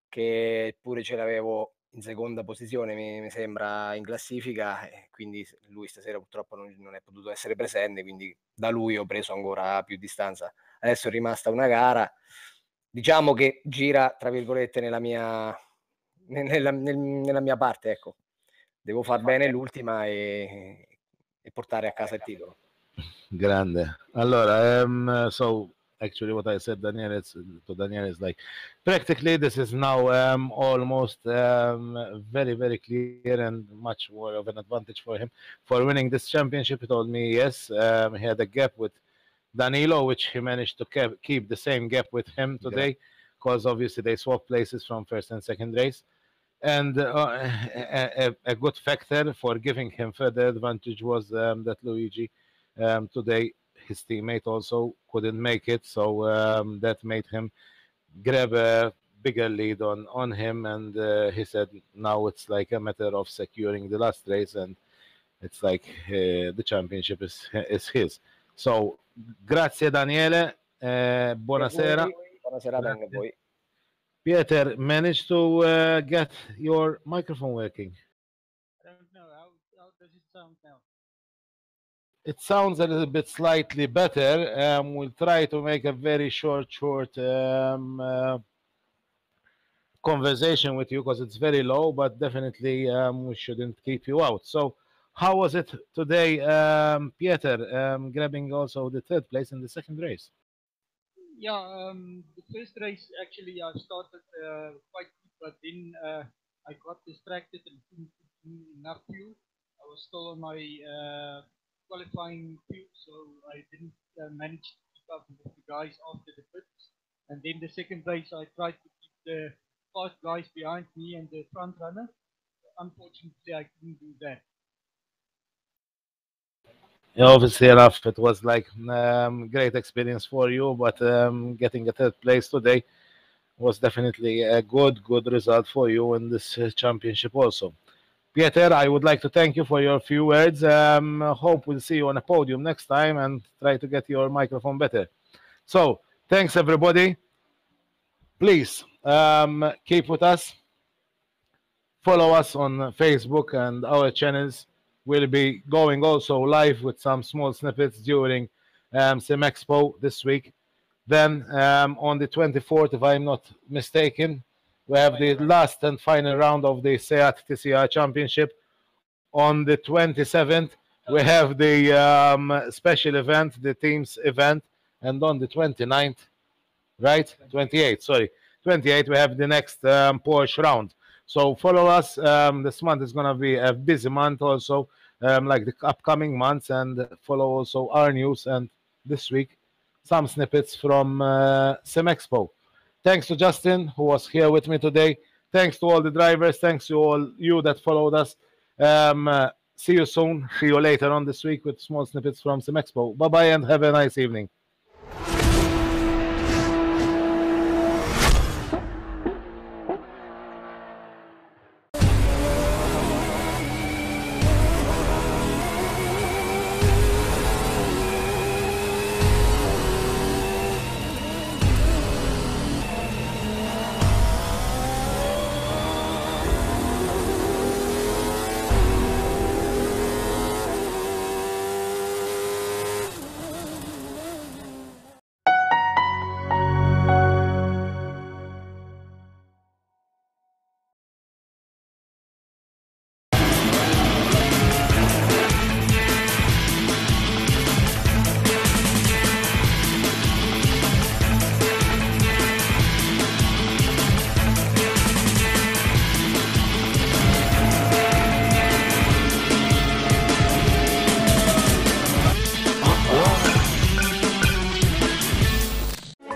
che pure ce l'avevo in seconda posizione, mi sembra, in classifica, e quindi lui stasera purtroppo non è potuto essere presente, quindi da lui ho preso ancora più distanza. Adesso è rimasta una gara, diciamo che gira, tra virgolette, nella mia parte, ecco. Devo far bene l'ultima e portare a casa il titolo. Grande. Allora, so actually what I said, Daniel, to Daniel is like, practically this is now almost very, very clear and much more of an advantage for him for winning this championship. He told me, yes, he had a gap with Danilo, which he managed to keep the same gap with him today, because obviously they swapped places from first and second race. And a good factor for giving him further advantage was that Luigi today, his teammate also couldn't make it, so that made him grab a bigger lead on him, and he said now it's like a matter of securing the last race, and it's like the championship is his. So grazie Daniele, buonasera. Buonasera anche a voi. Pieter, managed to get your microphone working? I don't know. How does it sound now? It sounds a little bit slightly better. We'll try to make a very short conversation with you because it's very low, but definitely we shouldn't keep you out. So, how was it today, Pieter, grabbing also the third place in the second race? Yeah, the first race actually I started quite good, but then I got distracted and couldn't put in enough fuel. I was still on my qualifying fuel, so I didn't manage to keep up with the guys after the pits. And then the second race I tried to keep the fast guys behind me and the front runner. Unfortunately, I couldn't do that. Yeah, obviously enough, it was like great experience for you, but getting a third place today was definitely a good result for you in this championship also. Pieter, I would like to thank you for your few words. Hope we'll see you on a podium next time and try to get your microphone better. So, thanks everybody. Please keep with us. Follow us on Facebook and our channels. We'll be going also live with some small snippets during Simexpo this week. Then on the 24th, if I'm not mistaken, we have the last and final round of the SEAT TCR Championship. On the 27th, we have the special event, the teams event. And on the 29th, right? 28th, sorry. 28th, we have the next Porsche round. So follow us. This month is going to be a busy month also, like the upcoming months. And follow also our news. And this week, some snippets from Simexpo. Thanks to Justin, who was here with me today. Thanks to all the drivers. Thanks to all you that followed us. See you soon. See you later on this week with small snippets from Simexpo. Bye-bye and have a nice evening.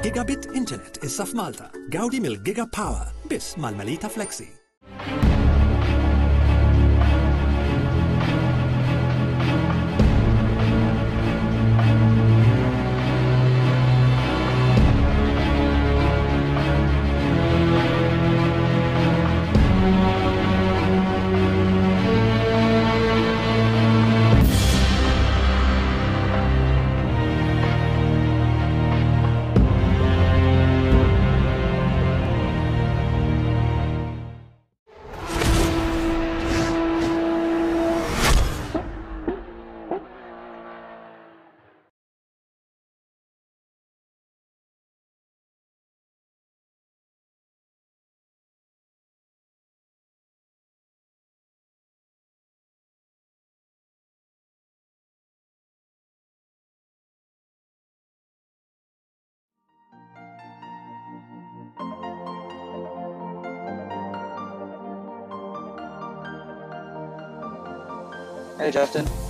Gigabit Internet issa f'Malta. Gawdi mill-Giga Power biss mal-Melita Flexi. Hey, Justin.